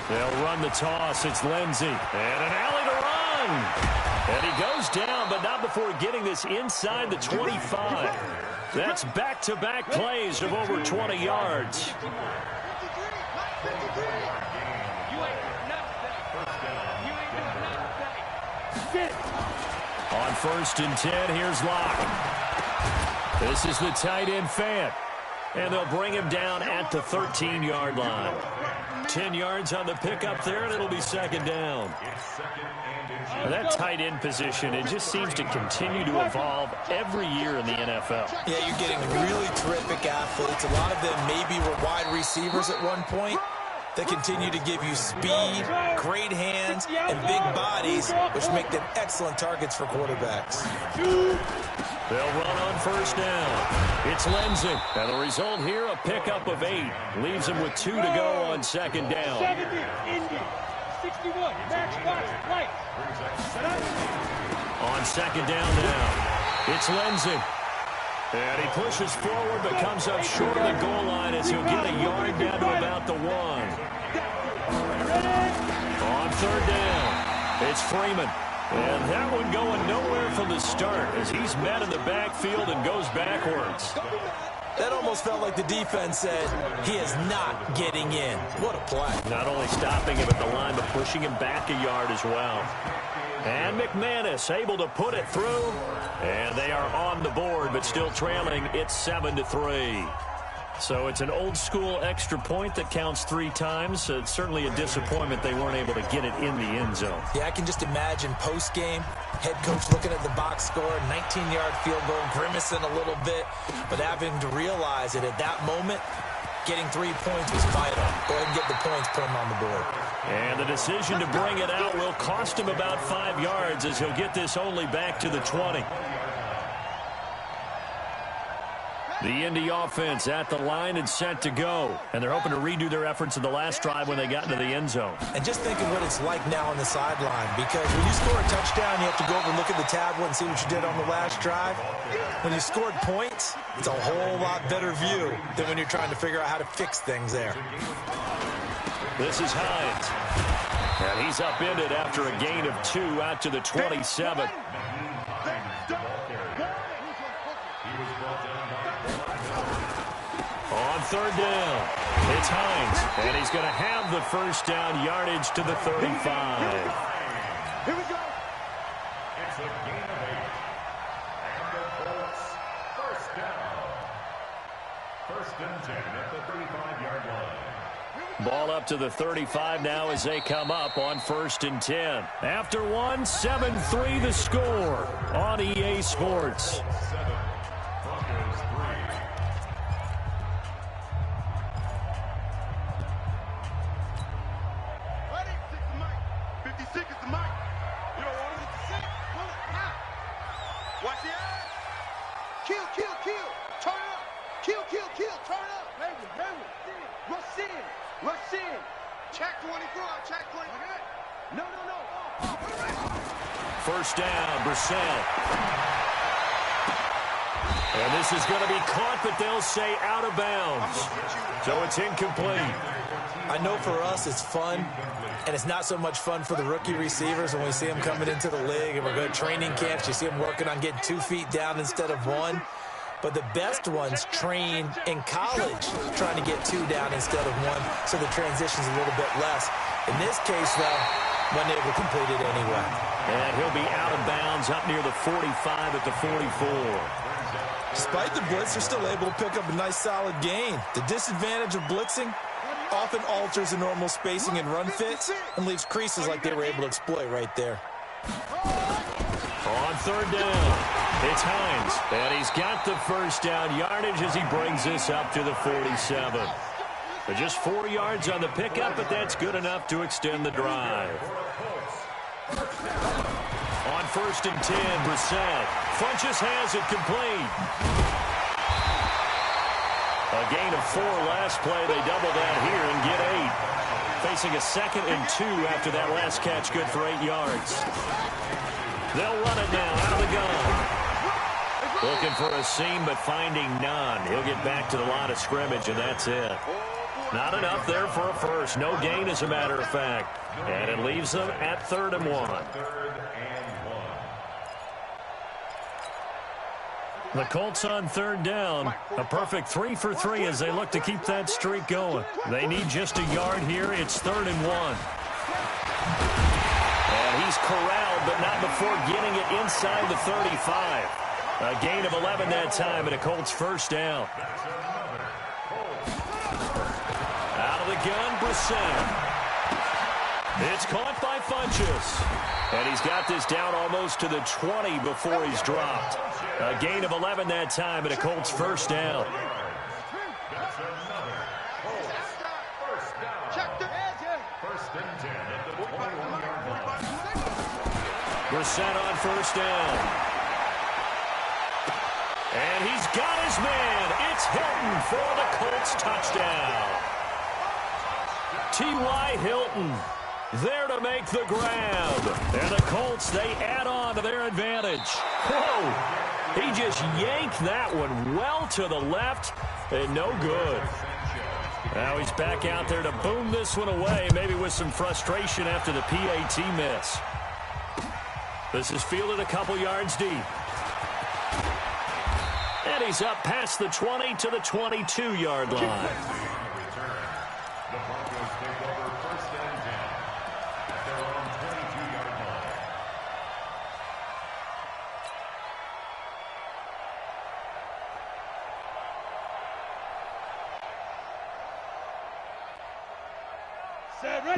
They'll run the toss. It's Lindsey. And an alley to run. And he goes down, but not before getting this inside the 25. That's back-to-back plays of over 20 yards. On 1st and 10, here's Locke. This is the tight end Fant. And they'll bring him down at the 13-yard line. 10 yards on the pickup there, and it'll be 2nd down. That tight end position, it just seems to continue to evolve every year in the NFL. Yeah, you're getting really terrific athletes. A lot of them maybe were wide receivers at one point. They continue to give you speed, great hands, and big bodies, which make them excellent targets for quarterbacks. They'll run on 1st down. It's Lindsey. And the result here, a pickup of 8. Leaves him with 2 to go on 2nd down. 70, Indy, 61, max box, right. On 2nd down now, it's Lindsey. And he pushes forward but comes up short of the goal line as he'll get a yard down to about the 1. On 3rd down, it's Freeman. And that one going nowhere from the start as he's met in the backfield and goes backwards. That almost felt like the defense said, he is not getting in. What a play. Not only stopping him at the line, but pushing him back a yard as well. And McManus able to put it through. And they are on the board, but still trailing. It's 7-3. So it's an old-school extra point that counts 3 times. It's certainly a disappointment they weren't able to get it in the end zone. Yeah, I can just imagine post-game, head coach looking at the box score, 19-yard field goal, grimacing a little bit, but having to realize that at that moment, getting 3 points was vital. Go ahead and get the points, put them on the board. And the decision to bring it out will cost him about 5 yards as he'll get this only back to the 20. The Indy offense at the line and set to go. And they're hoping to redo their efforts in the last drive when they got into the end zone. And just think of what it's like now on the sideline, because when you score a touchdown, you have to go over and look at the tablet and see what you did on the last drive. When you scored points, it's a whole lot better view than when you're trying to figure out how to fix things there. This is Hines. And he's upended after a gain of 2 out to the 27. On 3rd down, it's Hines, and he's going to have the 1st down yardage to the 35. Here we go. It's a gain of 8. And the Colts, 1st down. 1st and 10 at the 35-yard line. Ball up to the 35 now as they come up on 1st and 10. After 1, 7-3 the score on EA Sports. 7, Broncos 3. Ready? 6 Mike. 56 is the mic. You don't want it? 56. Pull it. Now. Watch the eyes. Kill, kill, kill. Turn up. Kill, kill, kill. Turn up. Baby, baby. Rush in. Rush in. Check 24. Check 24. No, no, no. 1st down, Brissett. And this is going to be caught, but they'll say out of bounds. So it's incomplete. I know for us it's fun, and it's not so much fun for the rookie receivers when we see them coming into the league and we're going to training camps. You see them working on getting 2 feet down instead of 1. But the best ones train in college trying to get 2 down instead of 1, so the transition's a little bit less. In this case, though, when they will complete it anyway. And he'll be out of bounds up near the 45 at the 44. Despite the blitz, they're still able to pick up a nice solid gain. The disadvantage of blitzing often alters the normal spacing and run fits and leaves creases like they were able to exploit right there. On 3rd down, it's Hines. And he's got the 1st down yardage as he brings this up to the 47. But just 4 yards on the pickup, but that's good enough to extend the drive. On 1st and 10, Brissett. Funchess has it complete. A gain of 4 last play. They double that here and get 8. Facing a 2nd and 2 after that last catch, good for 8 yards. They'll run it now out of the gun. Looking for a seam, but finding none. He'll get back to the line of scrimmage, and that's it. Not enough there for a first. No gain, as a matter of fact. And it leaves them at 3rd and 1. The Colts on 3rd down. A perfect 3 for 3 as they look to keep that streak going. They need just a yard here. It's 3rd and 1. And he's corralled, but not before getting it inside the 35. A gain of 11 that time, and a Colts first down. Out of the gun, Brissett. It's caught by Funchess. And he's got this down almost to the 20 before he's dropped. A gain of 11 that time, and a Colts first down. Brissett on 1st down. And he's got his man. It's Hilton for the Colts touchdown. T.Y. Hilton there to make the grab. And the Colts, they add on to their advantage. Whoa! He just yanked that one well to the left and no good. Now he's back out there to boom this one away, maybe with some frustration after the PAT miss. This is fielded a couple yards deep. And he's up past the 20 to the 22-yard line. The Broncos take over 1st and 10 at their own 22-yard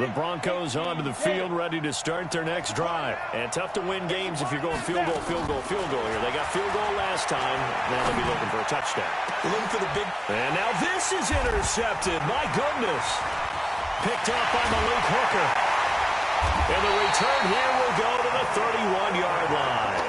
line. The Broncos onto the field, ready to start their next drive. And tough to win games if you're going field goal, field goal, field goal here. They got field goal last time. Now they'll be looking for a touchdown. They're looking for the big... And now this is intercepted. My goodness. Picked up by Malik Hooker. And the return here will go to the 31-yard line.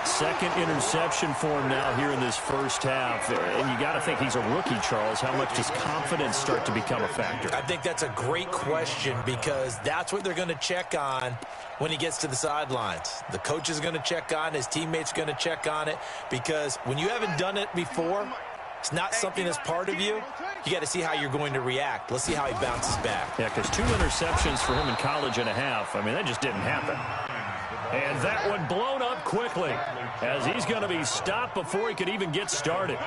2nd interception for him now here in this first half. And you got to think he's a rookie, Charles. How much does confidence start to become a factor? I think that's a great question because that's what they're going to check on when he gets to the sidelines. The coach is going to check on it. His teammates going to check on it because when you haven't done it before, it's not something that's part of you. You got to see how you're going to react. Let's see how he bounces back. Yeah, because 2 interceptions for him in college and a half. I mean, that just didn't happen. And that one blown up quickly as he's going to be stopped before he could even get started.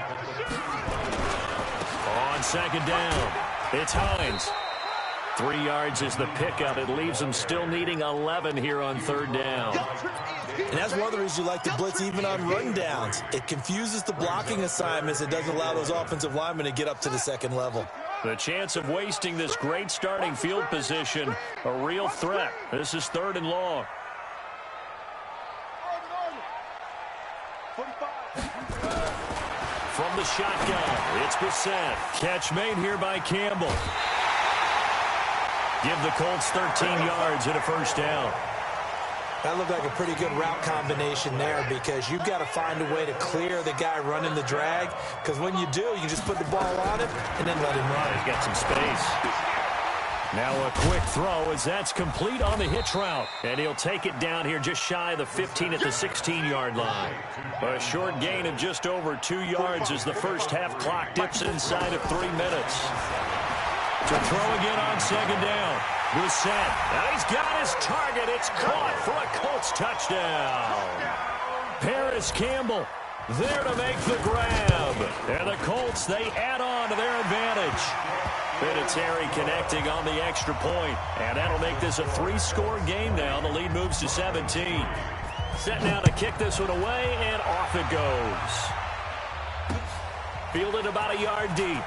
On 2nd down, it's Hines. 3 yards is the pickup. It leaves them still needing 11 here on 3rd down. And that's one of the reasons you like to blitz even on rundowns. It confuses the blocking assignments. It doesn't allow those offensive linemen to get up to the 2nd level. The chance of wasting this great starting field position, a real threat. This is 3rd and long. From the shotgun, it's Brissett. Catch made here by Campbell. Give the Colts 13 yards and a first down. That looked like a pretty good route combination there because you've got to find a way to clear the guy running the drag because when you do, you can just put the ball on him and then let him run. He's got some space. Now a quick throw as that's complete on the hitch route. And he'll take it down here just shy of the 15 at the 16-yard line. A short gain of just over 2 yards as the first half clock dips inside of 3 minutes. To throw again on 2nd down. Brissett. Now he's got his target. It's caught for a Colts touchdown. Paris Campbell there to make the grab. And the Colts, they add on to their advantage. Vinatieri connecting on the extra point. And that'll make this a 3-score game now. The lead moves to 17. Set now to kick this one away, and off it goes. Fielded about a yard deep.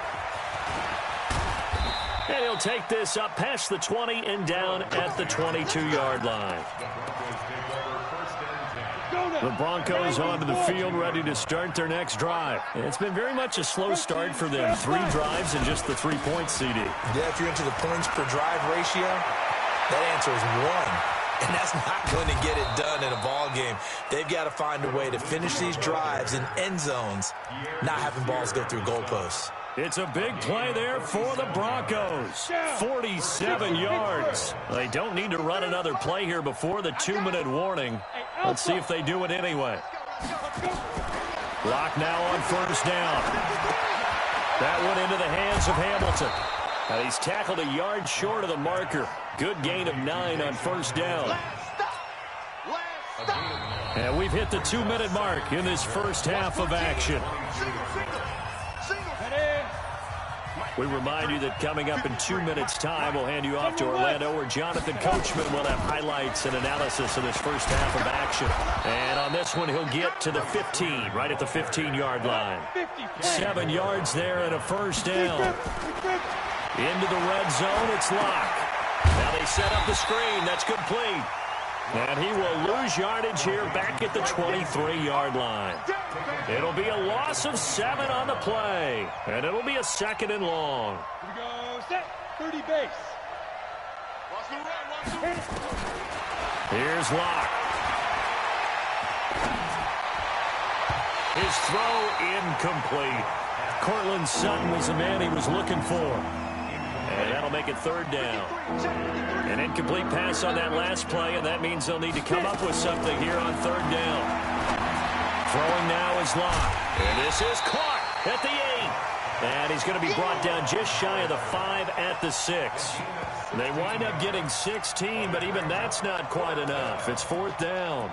And he'll take this up past the 20 and down at the 22-yard line. The Broncos onto the field, ready to start their next drive. And it's been very much a slow start for them. 3 drives and just the 3-point CD. Yeah, if you're into the points per drive ratio, that answer is 1. and that's not going to get it done in a ball game. They've got to find a way to finish these drives in end zones, not having balls go through goalposts. It's a big play there for the Broncos. 47 yards. They don't need to run another play here before the 2-minute warning. Let's see if they do it anyway. Lock now on first down. That went into the hands of Hamilton. And he's tackled a yard short of the marker. Good gain of 9 on first down. And we've hit the 2-minute mark in this first half of action. We remind you that coming up in 2 minutes' time, we'll hand you off to Orlando, where Jonathan Coachman will have highlights and analysis of this first half of action. And on this one, he'll get to the 15, right at the 15-yard line. 7 yards there and a first down. Into the red zone, it's Locke. Now they set up the screen. That's complete. And he will lose yardage here back at the 23-yard line. It'll be a loss of 7 on the play. And it'll be a 2nd and long. Here we go. Set. 30 base. Watch the run. Watch the run. Here's Locke. His throw incomplete. Cortland Sutton was the man he was looking for. And that'll make it 3rd down. An incomplete pass on that last play, and that means they'll need to come up with something here on 3rd down. Throwing now is Locke. And this is caught at the 8. And he's going to be brought down just shy of the 5 at the 6. They wind up getting 16, but even that's not quite enough. It's 4th down.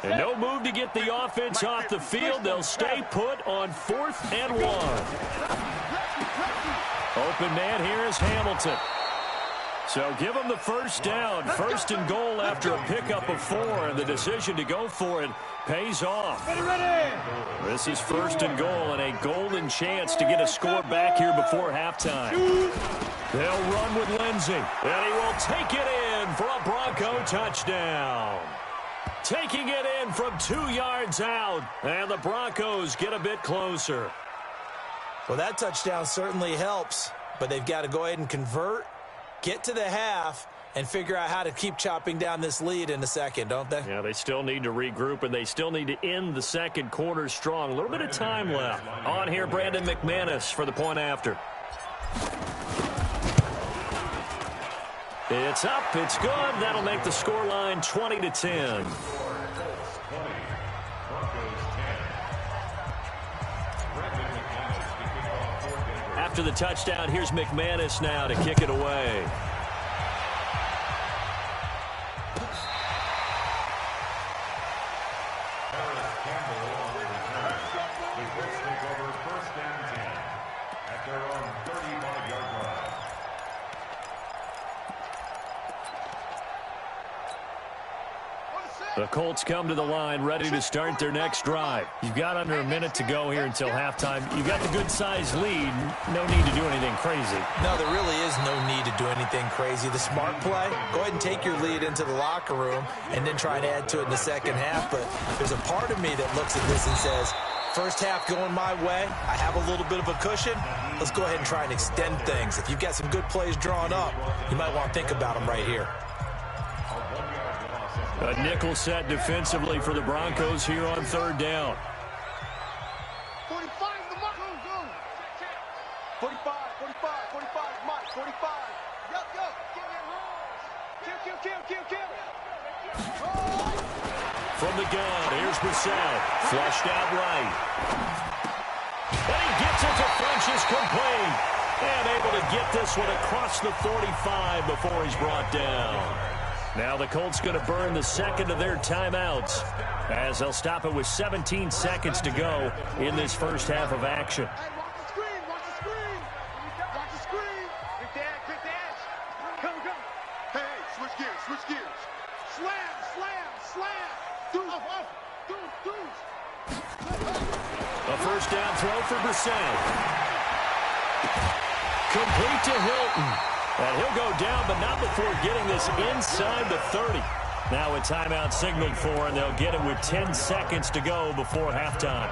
And no move to get the offense off the field. They'll stay put on 4th and 1. Open man here is Hamilton. So give him the first down. 1st and goal after a pickup of 4. And the decision to go for it pays off. This is 1st and goal and a golden chance to get a score back here before halftime. They'll run with Lindsey. And he will take it in for a Bronco touchdown. Taking it in from 2 yards out, and the Broncos get a bit closer. Well, that touchdown certainly helps, but they've got to go ahead and convert, get to the half, and figure out how to keep chopping down this lead in the second, don't they? Yeah, they still need to regroup, and they still need to end the second quarter strong. A little bit of time left. On here, Brandon McManus for the point after. It's up, it's good. That'll make the scoreline 20-10. After the touchdown, here's McManus now to kick it away. The Colts come to the line ready to start their next drive. You've got under a minute to go here until halftime. You've got the good-sized lead. No need to do anything crazy. No, there really is no need to do anything crazy. The smart play, go ahead and take your lead into the locker room and then try and add to it in the second half. But there's a part of me that looks at this and says, first half going my way, I have a little bit of a cushion. Let's go ahead and try and extend things. If you've got some good plays drawn up, you might want to think about them right here. A nickel set defensively for the Broncos here on 3rd down. 45 is the mark. Go. 45, 45, Mike, 45. Yup. Kill. From the gun, here's Brissett. Flushed out right. And he gets it to Funchess complete. And able to get this one across the 45 before he's brought down. Now the Colts going to burn the second of their timeouts as they'll stop it with 17 seconds to go in this first half of action. Hey, watch the screen. Quick dash. Come. Hey, switch gears. Slam. Deuce. A first down throw for Brissett. Complete to Hilton. And he'll go down, but not before getting this inside the 30. Now a timeout signaled for, and they'll get it with 10 seconds to go before halftime.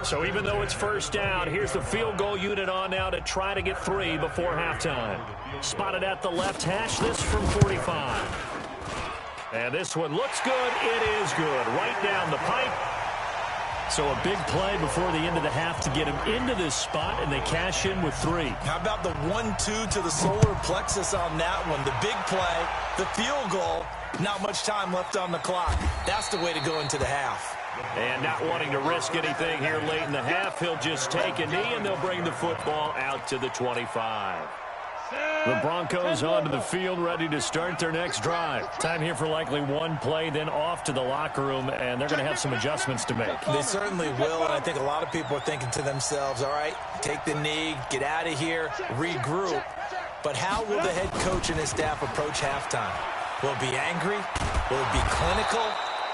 So even though it's first down, here's the field goal unit on now to try to get 3 before halftime. Spotted at the left hash, this from 45. And this one looks good. It is good. Right down the pipe. So a big play before the end of the half to get him into this spot, and they cash in with 3. How about the 1-2 to the solar plexus on that one? The big play, the field goal, not much time left on the clock. That's the way to go into the half. And not wanting to risk anything here late in the half, he'll just take a knee, and they'll bring the football out to the 25. The Broncos onto the field, ready to start their next drive. Time here for likely one play, then off to the locker room, and they're going to have some adjustments to make. They certainly will, and I think a lot of people are thinking to themselves, all right, take the knee, get out of here, regroup. But how will the head coach and his staff approach halftime? Will it be angry? Will it be clinical?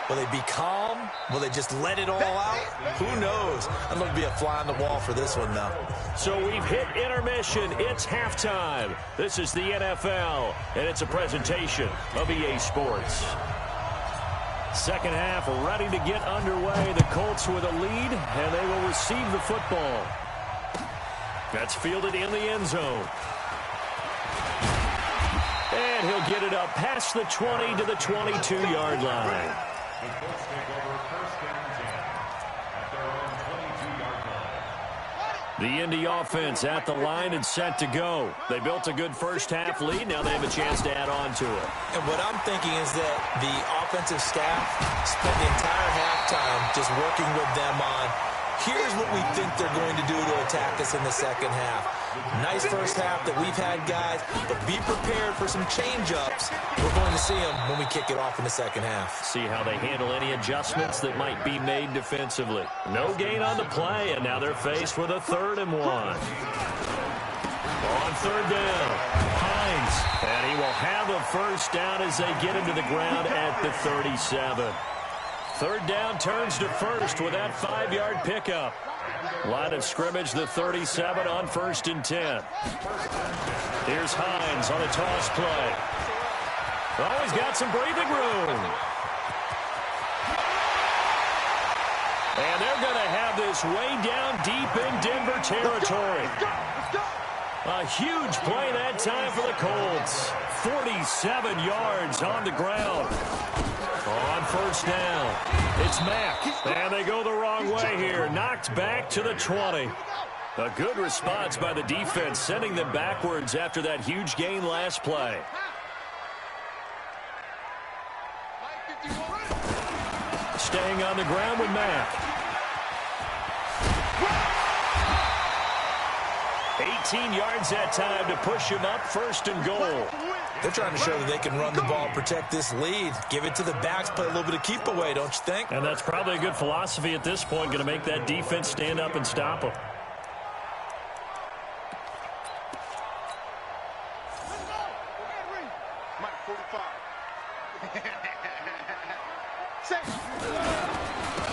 Will they be calm? Will they just let it all out? Who knows? I'm going to be a fly on the wall for this one, though. So we've hit intermission. It's halftime. This is the NFL, and it's a presentation of EA Sports. Second half ready to get underway. The Colts with a lead, and they will receive the football. That's fielded in the end zone. And he'll get it up past the 20 to the 22-yard line. The Colts take over first down 10 at their own 22-yard line. The Indy offense at the line and set to go. They built a good first half lead. Now they have a chance to add on to it. And what I'm thinking is that the offensive staff spent the entire halftime just working with them on, here's what we think they're going to do to attack us in the second half. Nice first half that we've had, guys, but be prepared for some change-ups. We're going to see them when we kick it off in the second half. See how they handle any adjustments that might be made defensively. No gain on the play, and now they're faced with a 3rd and 1. On 3rd down, Hines, and he will have a first down as they get him to the ground at the 37. 3rd down turns to first with that 5-yard pickup. Line of scrimmage, the 37 on 1st and 10. Here's Hines on a toss play. Oh, he's got some breathing room. And they're going to have this way down deep in Denver territory. A huge play that time for the Colts. 47 yards on the ground. On 1st down, it's Mack, and they go the wrong way here. Knocked back to the 20. A good response by the defense, sending them backwards after that huge gain last play. Staying on the ground with Mack. 18 yards that time to push him up, 1st and goal. They're trying to show that they can run the ball, protect this lead, give it to the backs, play a little bit of keep away, don't you think? And that's probably a good philosophy at this point, going to make that defense stand up and stop them.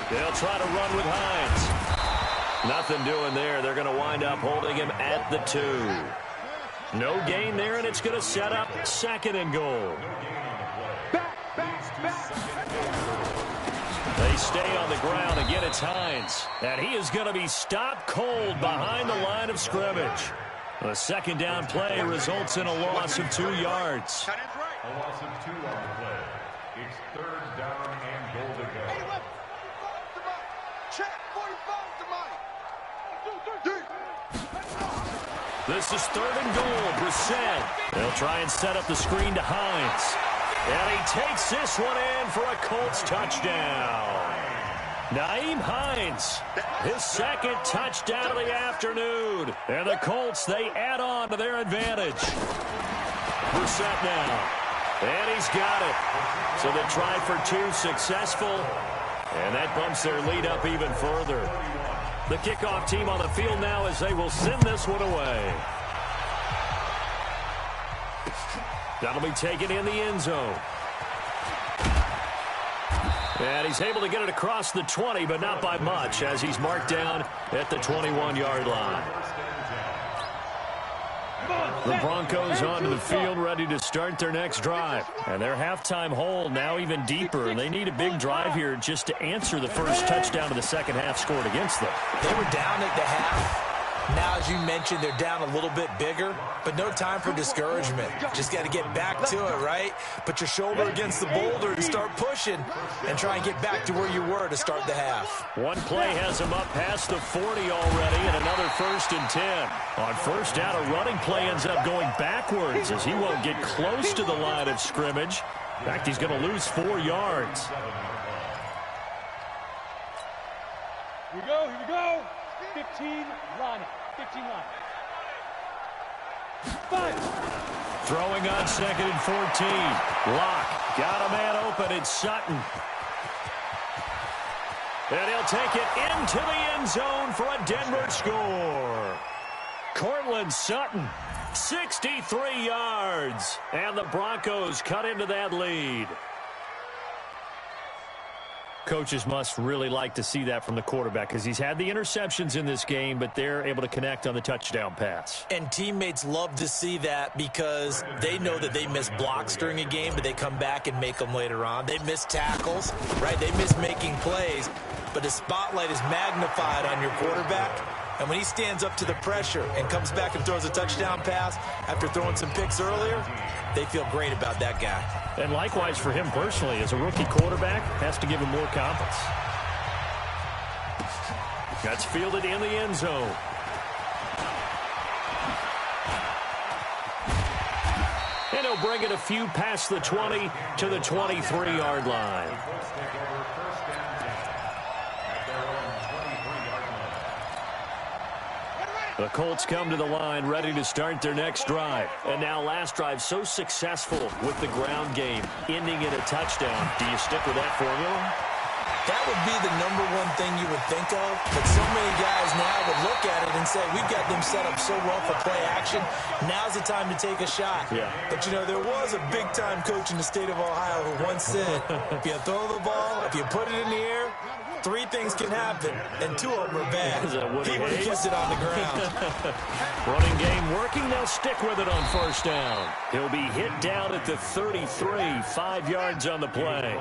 They'll try to run with Hines. Nothing doing there. They're going to wind up holding him at the 2. No gain there, and it's going to set up 2nd and goal. They stay on the ground. Again, it's Hines. And he is going to be stopped cold behind the line of scrimmage. A 2nd down play results in a loss of 2 yards. A loss of 2 on the play. It's 3rd down and goal to go. This is 3rd and goal. Brissett. They'll try and set up the screen to Hines. And he takes this one in for a Colts touchdown. Nyheim Hines, his 2nd touchdown of the afternoon. And the Colts, they add on to their advantage. Brissett now. And he's got it. So the try for 2 successful. And that bumps their lead up even further. The kickoff team on the field now as they will send this one away. That'll be taken in the end zone. And he's able to get it across the 20, but not by much, as he's marked down at the 21-yard line. The Broncos onto the field, ready to start their next drive. And their halftime hole now even deeper. And they need a big drive here just to answer the first touchdown of the second half scored against them. They were down at the half. Now, as you mentioned, they're down a little bit bigger, but no time for discouragement. Just got to get back to it, right? Put your shoulder against the boulder and start pushing and try and get back to where you were to start the half. One play has him up past the 40 already, and another 1st and 10. On first down, a running play ends up going backwards as he won't get close to the line of scrimmage. In fact, he's going to lose 4 yards. Here we go, here we go. 15, line it. 15 line. 5. Throwing on 2nd and 14. Locke got a man open. It's Sutton. And he'll take it into the end zone for a Denver score. Courtland Sutton, 63 yards. And the Broncos cut into that lead. Coaches must really like to see that from the quarterback because he's had the interceptions in this game, but they're able to connect on the touchdown pass. And teammates love to see that because they know that they miss blocks during a game, but they come back and make them later on. They miss tackles, right? They miss making plays, but the spotlight is magnified on your quarterback. And when he stands up to the pressure and comes back and throws a touchdown pass after throwing some picks earlier, they feel great about that guy. And likewise for him personally, as a rookie quarterback, has to give him more confidence. That's fielded in the end zone. And he'll bring it a few past the 20 to the 23-yard line. The Colts come to the line, ready to start their next drive. And now last drive so successful with the ground game, ending in a touchdown. Do you stick with that formula? That would be the number one thing you would think of, but so many guys now would look at it and say, we've got them set up so well for play action. Now's the time to take a shot. Yeah. But, you know, there was a big-time coach in the state of Ohio who once said, if you throw the ball, if you put it in the air, 3 things can happen, and 2 of them are bad. He would have kept it on the ground. Running game working. They'll stick with it on first down. He'll be hit down at the 33, 5 yards on the play.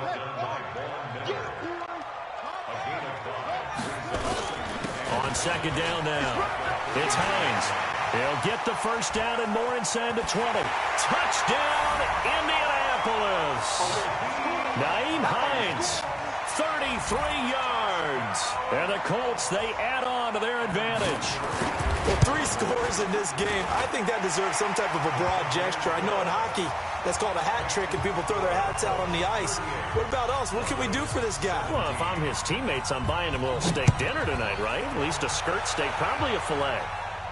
On second down now, it's Hines. He'll get the first down and more inside the 20. Touchdown, Indianapolis. Naeem Hines, 33 yards. And the Colts, they add on to their advantage. Well, 3 scores in this game. I think that deserves some type of a broad gesture. I know in hockey, that's called a hat trick, and people throw their hats out on the ice. What about us? What can we do for this guy? Well, if I'm his teammates, I'm buying him a little steak dinner tonight, right? At least a skirt steak, probably a filet.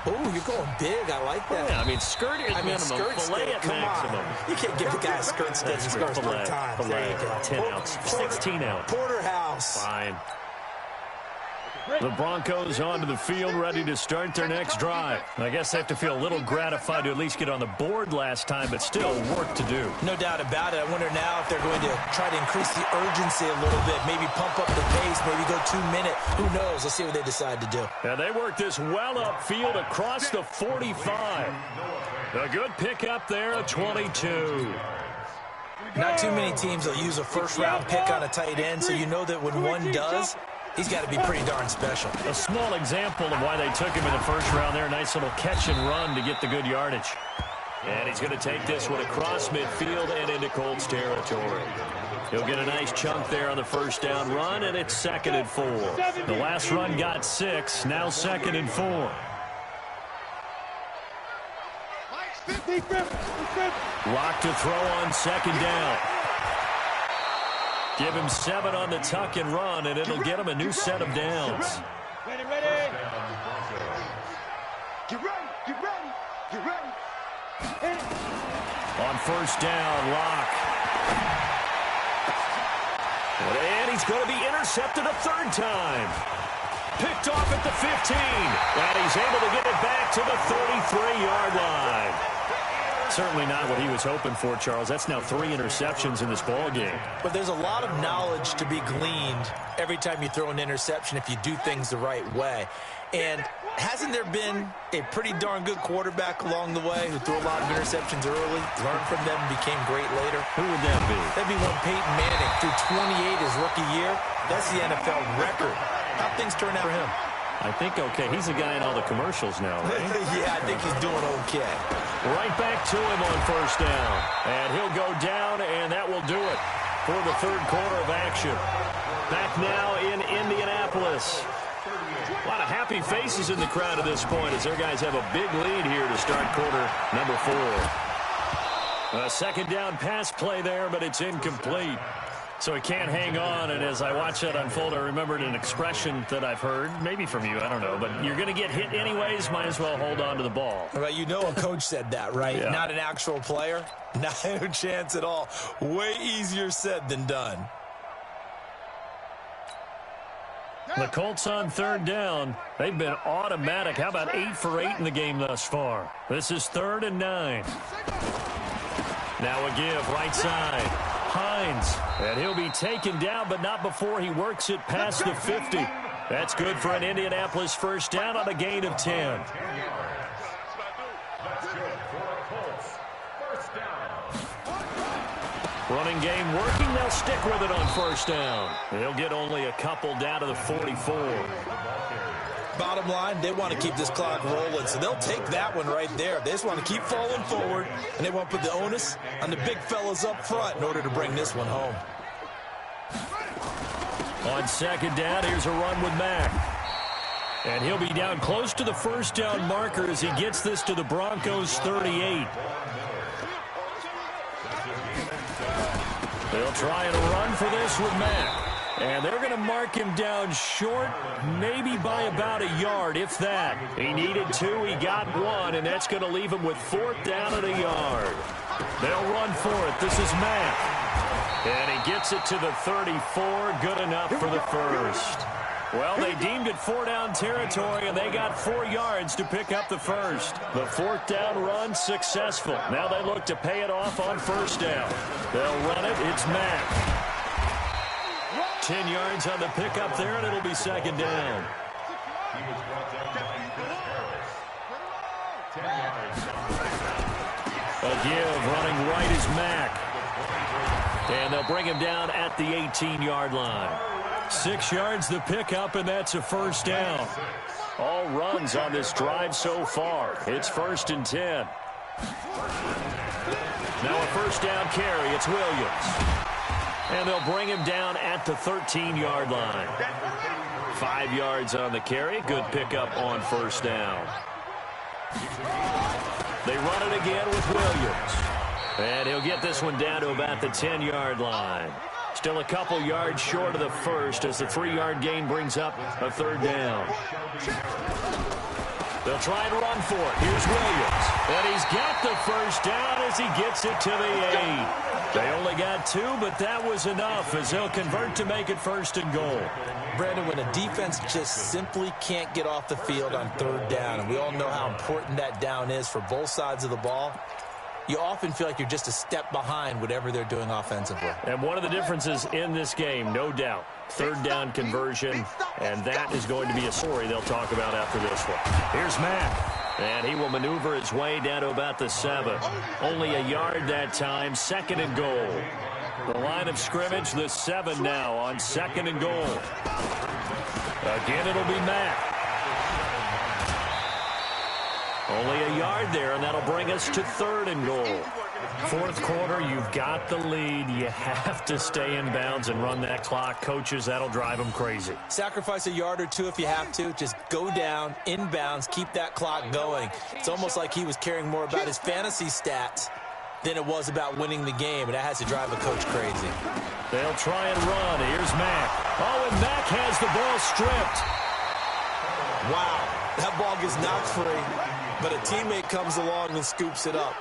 Oh, you're going big. I like that. Yeah, I mean, skirt at minimum, skirt filet steak. at Come maximum. on. You can't give the guy a skirt steak. He scores 3 times. Filet, There you go. 10 ounce, 16 ounce. Porterhouse. Fine. The Broncos onto the field, ready to start their next drive. I guess they have to feel a little gratified to at least get on the board last time, but still work to do. No doubt about it. I wonder now if they're going to try to increase the urgency a little bit, maybe pump up the pace, maybe go 2-minute. Who knows? Let's see what they decide to do. And they work this well upfield across the 45. A good pickup there at 22. Not too many teams will use a first-round pick on a tight end, so you know that when one does, he's got to be pretty darn special. A small example of why they took him in the first round there. Nice little catch and run to get the good yardage. And he's going to take this one across midfield and into Colts territory. He'll get a nice chunk there on the first down run, and it's 2nd and 4. The last run got 6, now 2nd and 4. Lock to throw on 2nd down. Give him 7 on the tuck and run, and it'll get him a new set of downs. Ready. Get ready. On first down, Locke. And he's going to be intercepted a 3rd time. Picked off at the 15. And he's able to get it back to the 33-yard line. Certainly not what he was hoping for, Charles. That's now 3 interceptions in this ball game. But there's a lot of knowledge to be gleaned every time you throw an interception if you do things the right way. And hasn't there been a pretty darn good quarterback along the way who threw a lot of interceptions early, learned from them, and became great later? Who would that be? That'd be one Peyton Manning. Threw 28 his rookie year. That's the NFL record. How'd things turn out for him? I think okay. He's a guy in all the commercials now, right? Yeah, I think he's doing okay. Right back to him on first down. And he'll go down, and that will do it for the third quarter of action. Back now in Indianapolis. A lot of happy faces in the crowd at this point as their guys have a big lead here to start quarter number 4. A second down pass play there, but it's incomplete. So he can't hang on, and as I watch that unfold, I remembered an expression that I've heard, maybe from you, I don't know, but you're going to get hit anyways, might as well hold on to the ball. Well, you know a coach said that, right? Yeah. Not an actual player? No chance at all. Way easier said than done. The Colts on third down. They've been automatic. How about 8 for 8 in the game thus far? This is 3rd and 9. Now a give right side. Hines. And he'll be taken down, but not before he works it past the 50. That's good for an Indianapolis first down on a gain of 10. Running game working. They'll stick with it on first down. They'll get only a couple down to the 44. Bottom line, they want to keep this clock rolling, so they'll take that one right there. They just want to keep falling forward, and they want to put the onus on the big fellas up front in order to bring this one home. On second down, here's a run with Mack. And he'll be down close to the first down marker as he gets this to the Broncos 38. They'll try and run for this with Mack. And they're going to mark him down short, maybe by about a yard, if that. He needed 2, he got 1, and that's going to leave him with 4th down at a yard. They'll run for it. This is Mack. And he gets it to the 34, good enough for the first. Well, they deemed it 4-down territory, and they got 4 yards to pick up the first. The 4th down run successful. Now they look to pay it off on first down. They'll run it. It's Mack. 10 yards on the pickup there, and it'll be second down. A give, running right is Mack. And they'll bring him down at the 18-yard line. 6 yards the pickup, and that's a first down. All runs on this drive so far. It's 1st and 10. Now a first down carry. It's Williams. And they'll bring him down at the 13-yard line. 5 yards on the carry. Good pickup on first down. They run it again with Williams. And he'll get this one down to about the 10-yard line. Still a couple yards short of the first as the 3-yard gain brings up a 3rd down. They'll try and run for it. Here's Williams. And he's got the first down as he gets it to the 8. They only got 2, but that was enough as they'll convert to make it 1st and goal. Brandon, when a defense just simply can't get off the field on 3rd down, and we all know how important that down is for both sides of the ball, you often feel like you're just a step behind whatever they're doing offensively. And one of the differences in this game, no doubt, 3rd down conversion, and that is going to be a story they'll talk about after this one. Here's Mack. And he will maneuver his way down to about the 7. Only a yard that time, 2nd and goal. The line of scrimmage, the 7 now on 2nd and goal. Again, it'll be Mack. Only a yard there, and that'll bring us to 3rd and goal. 4th quarter, you've got the lead. You have to stay in bounds and run that clock. Coaches, that'll drive them crazy. Sacrifice a yard or 2 if you have to. Just go down, in bounds, keep that clock going. It's almost like he was caring more about his fantasy stats than it was about winning the game, and that has to drive a coach crazy. They'll try and run. Here's Mack. Oh, and Mack has the ball stripped. Wow, that ball gets knocked free, but a teammate comes along and scoops it up.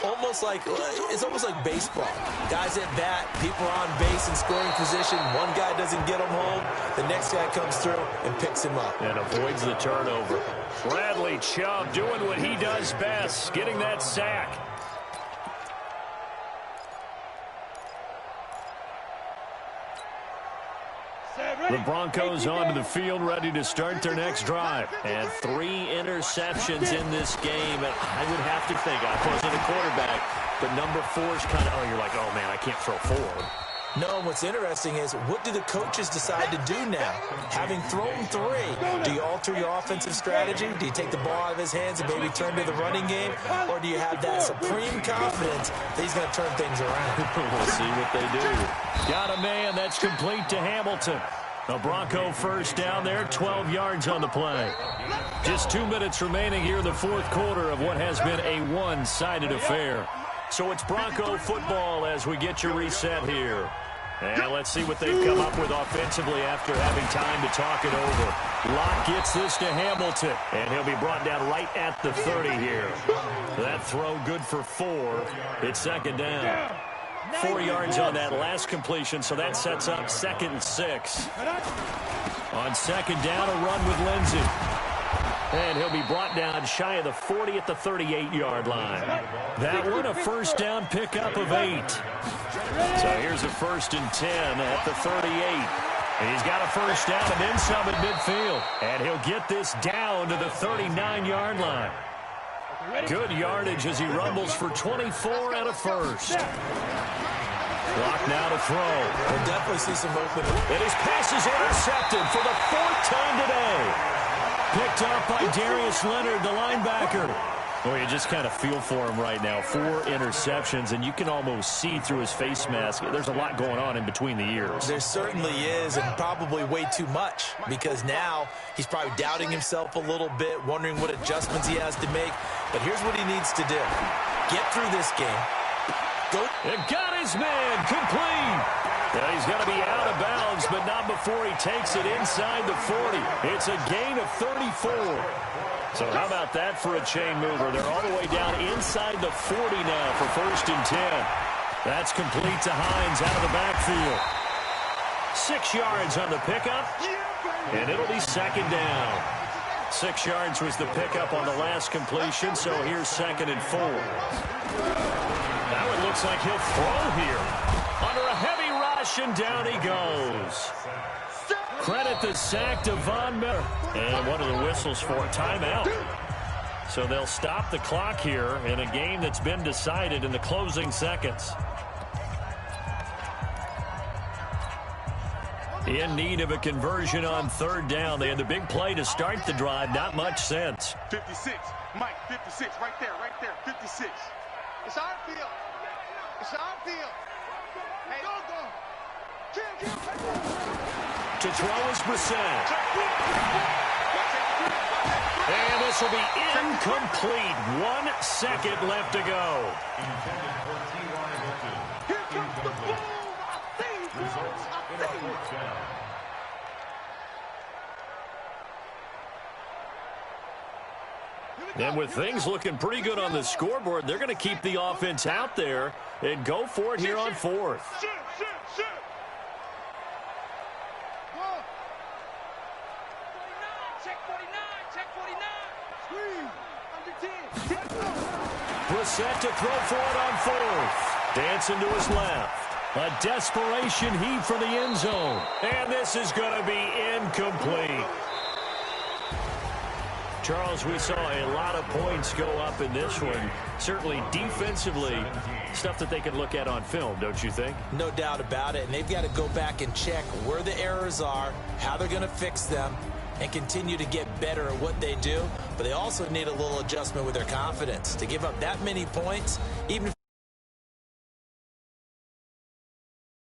It's almost like baseball. Guys at bat, people are on base in scoring position. One guy doesn't get him home. The next guy comes through and picks him up. And avoids the turnover. Bradley Chubb doing what he does best, getting that sack. The Broncos onto the field, ready to start their next drive. And 3 interceptions in this game. And I would have to think, I wasn't a quarterback, but number 4 is kind of, you're like, oh, man, I can't throw 4. No, what's interesting is what do the coaches decide to do now? Having thrown 3, do you alter your offensive strategy? Do you take the ball out of his hands and maybe turn to the running game? Or do you have that supreme confidence that he's going to turn things around? We'll see what they do. Got a man that's complete to Hamilton. A Bronco first down there, 12 yards on the play. Just 2 minutes remaining here in the fourth quarter of what has been a one-sided affair. So it's Bronco football as we get your reset here. And let's see what they've come up with offensively after having time to talk it over. Locke gets this to Hamilton, and he'll be brought down right at the 30 here. That throw good for 4. It's second down. 4 yards on that last completion, so that sets up 2nd and 6. On second down, a run with Lindsey. And he'll be brought down shy of the 40 at the 38-yard line. That one, a first down pickup of 8. So here's a 1st and 10 at the 38. He's got a first down and then some at midfield. And he'll get this down to the 39-yard line. Good yardage as he rumbles for 24 and a first. Clock now to throw. We'll definitely see some movement. And his pass is intercepted for the 4th time today. Picked up by Darius Leonard, the linebacker. Well, you just kind of feel for him right now. 4 interceptions, and you can almost see through his face mask. There's a lot going on in between the ears. There certainly is, and probably way too much, because now he's probably doubting himself a little bit, wondering what adjustments he has to make. But here's what he needs to do. Get through this game. Go. And got his man complete. Yeah, he's going to be out of bounds, but not before he takes it inside the 40. It's a gain of 34. So how about that for a chain mover? They're all the way down inside the 40 now for 1st and 10. That's complete to Hines out of the backfield. 6 yards on the pickup, and it'll be second down. 6 yards was the pickup on the last completion, so here's 2nd and 4. Now it looks like he'll throw here. Under a heavy rush, and down he goes. Credit the sack to Von Miller. And what are the whistles for? Timeout. So they'll stop the clock here in a game that's been decided in the closing seconds. In need of a conversion on 3rd down. They had the big play to start the drive. Not much sense. 56. Mike, 56. Right there. 56. It's our field. It's our field. Hey, go. To throw is Brissett. And this will be incomplete. 1 second left to go. Here comes the boom. I think. And with things looking pretty good on the scoreboard, they're going to keep the offense out there and go for it here on 4th. Shoot. Brissett to throw for it on 4th. Dancing to his left. A desperation heave for the end zone. And this is going to be incomplete. Charles, we saw a lot of points go up in this one. Certainly defensively, stuff that they can look at on film, don't you think? No doubt about it. And they've got to go back and check where the errors are, how they're going to fix them, and continue to get better at what they do. But they also need a little adjustment with their confidence. To give up that many points, even if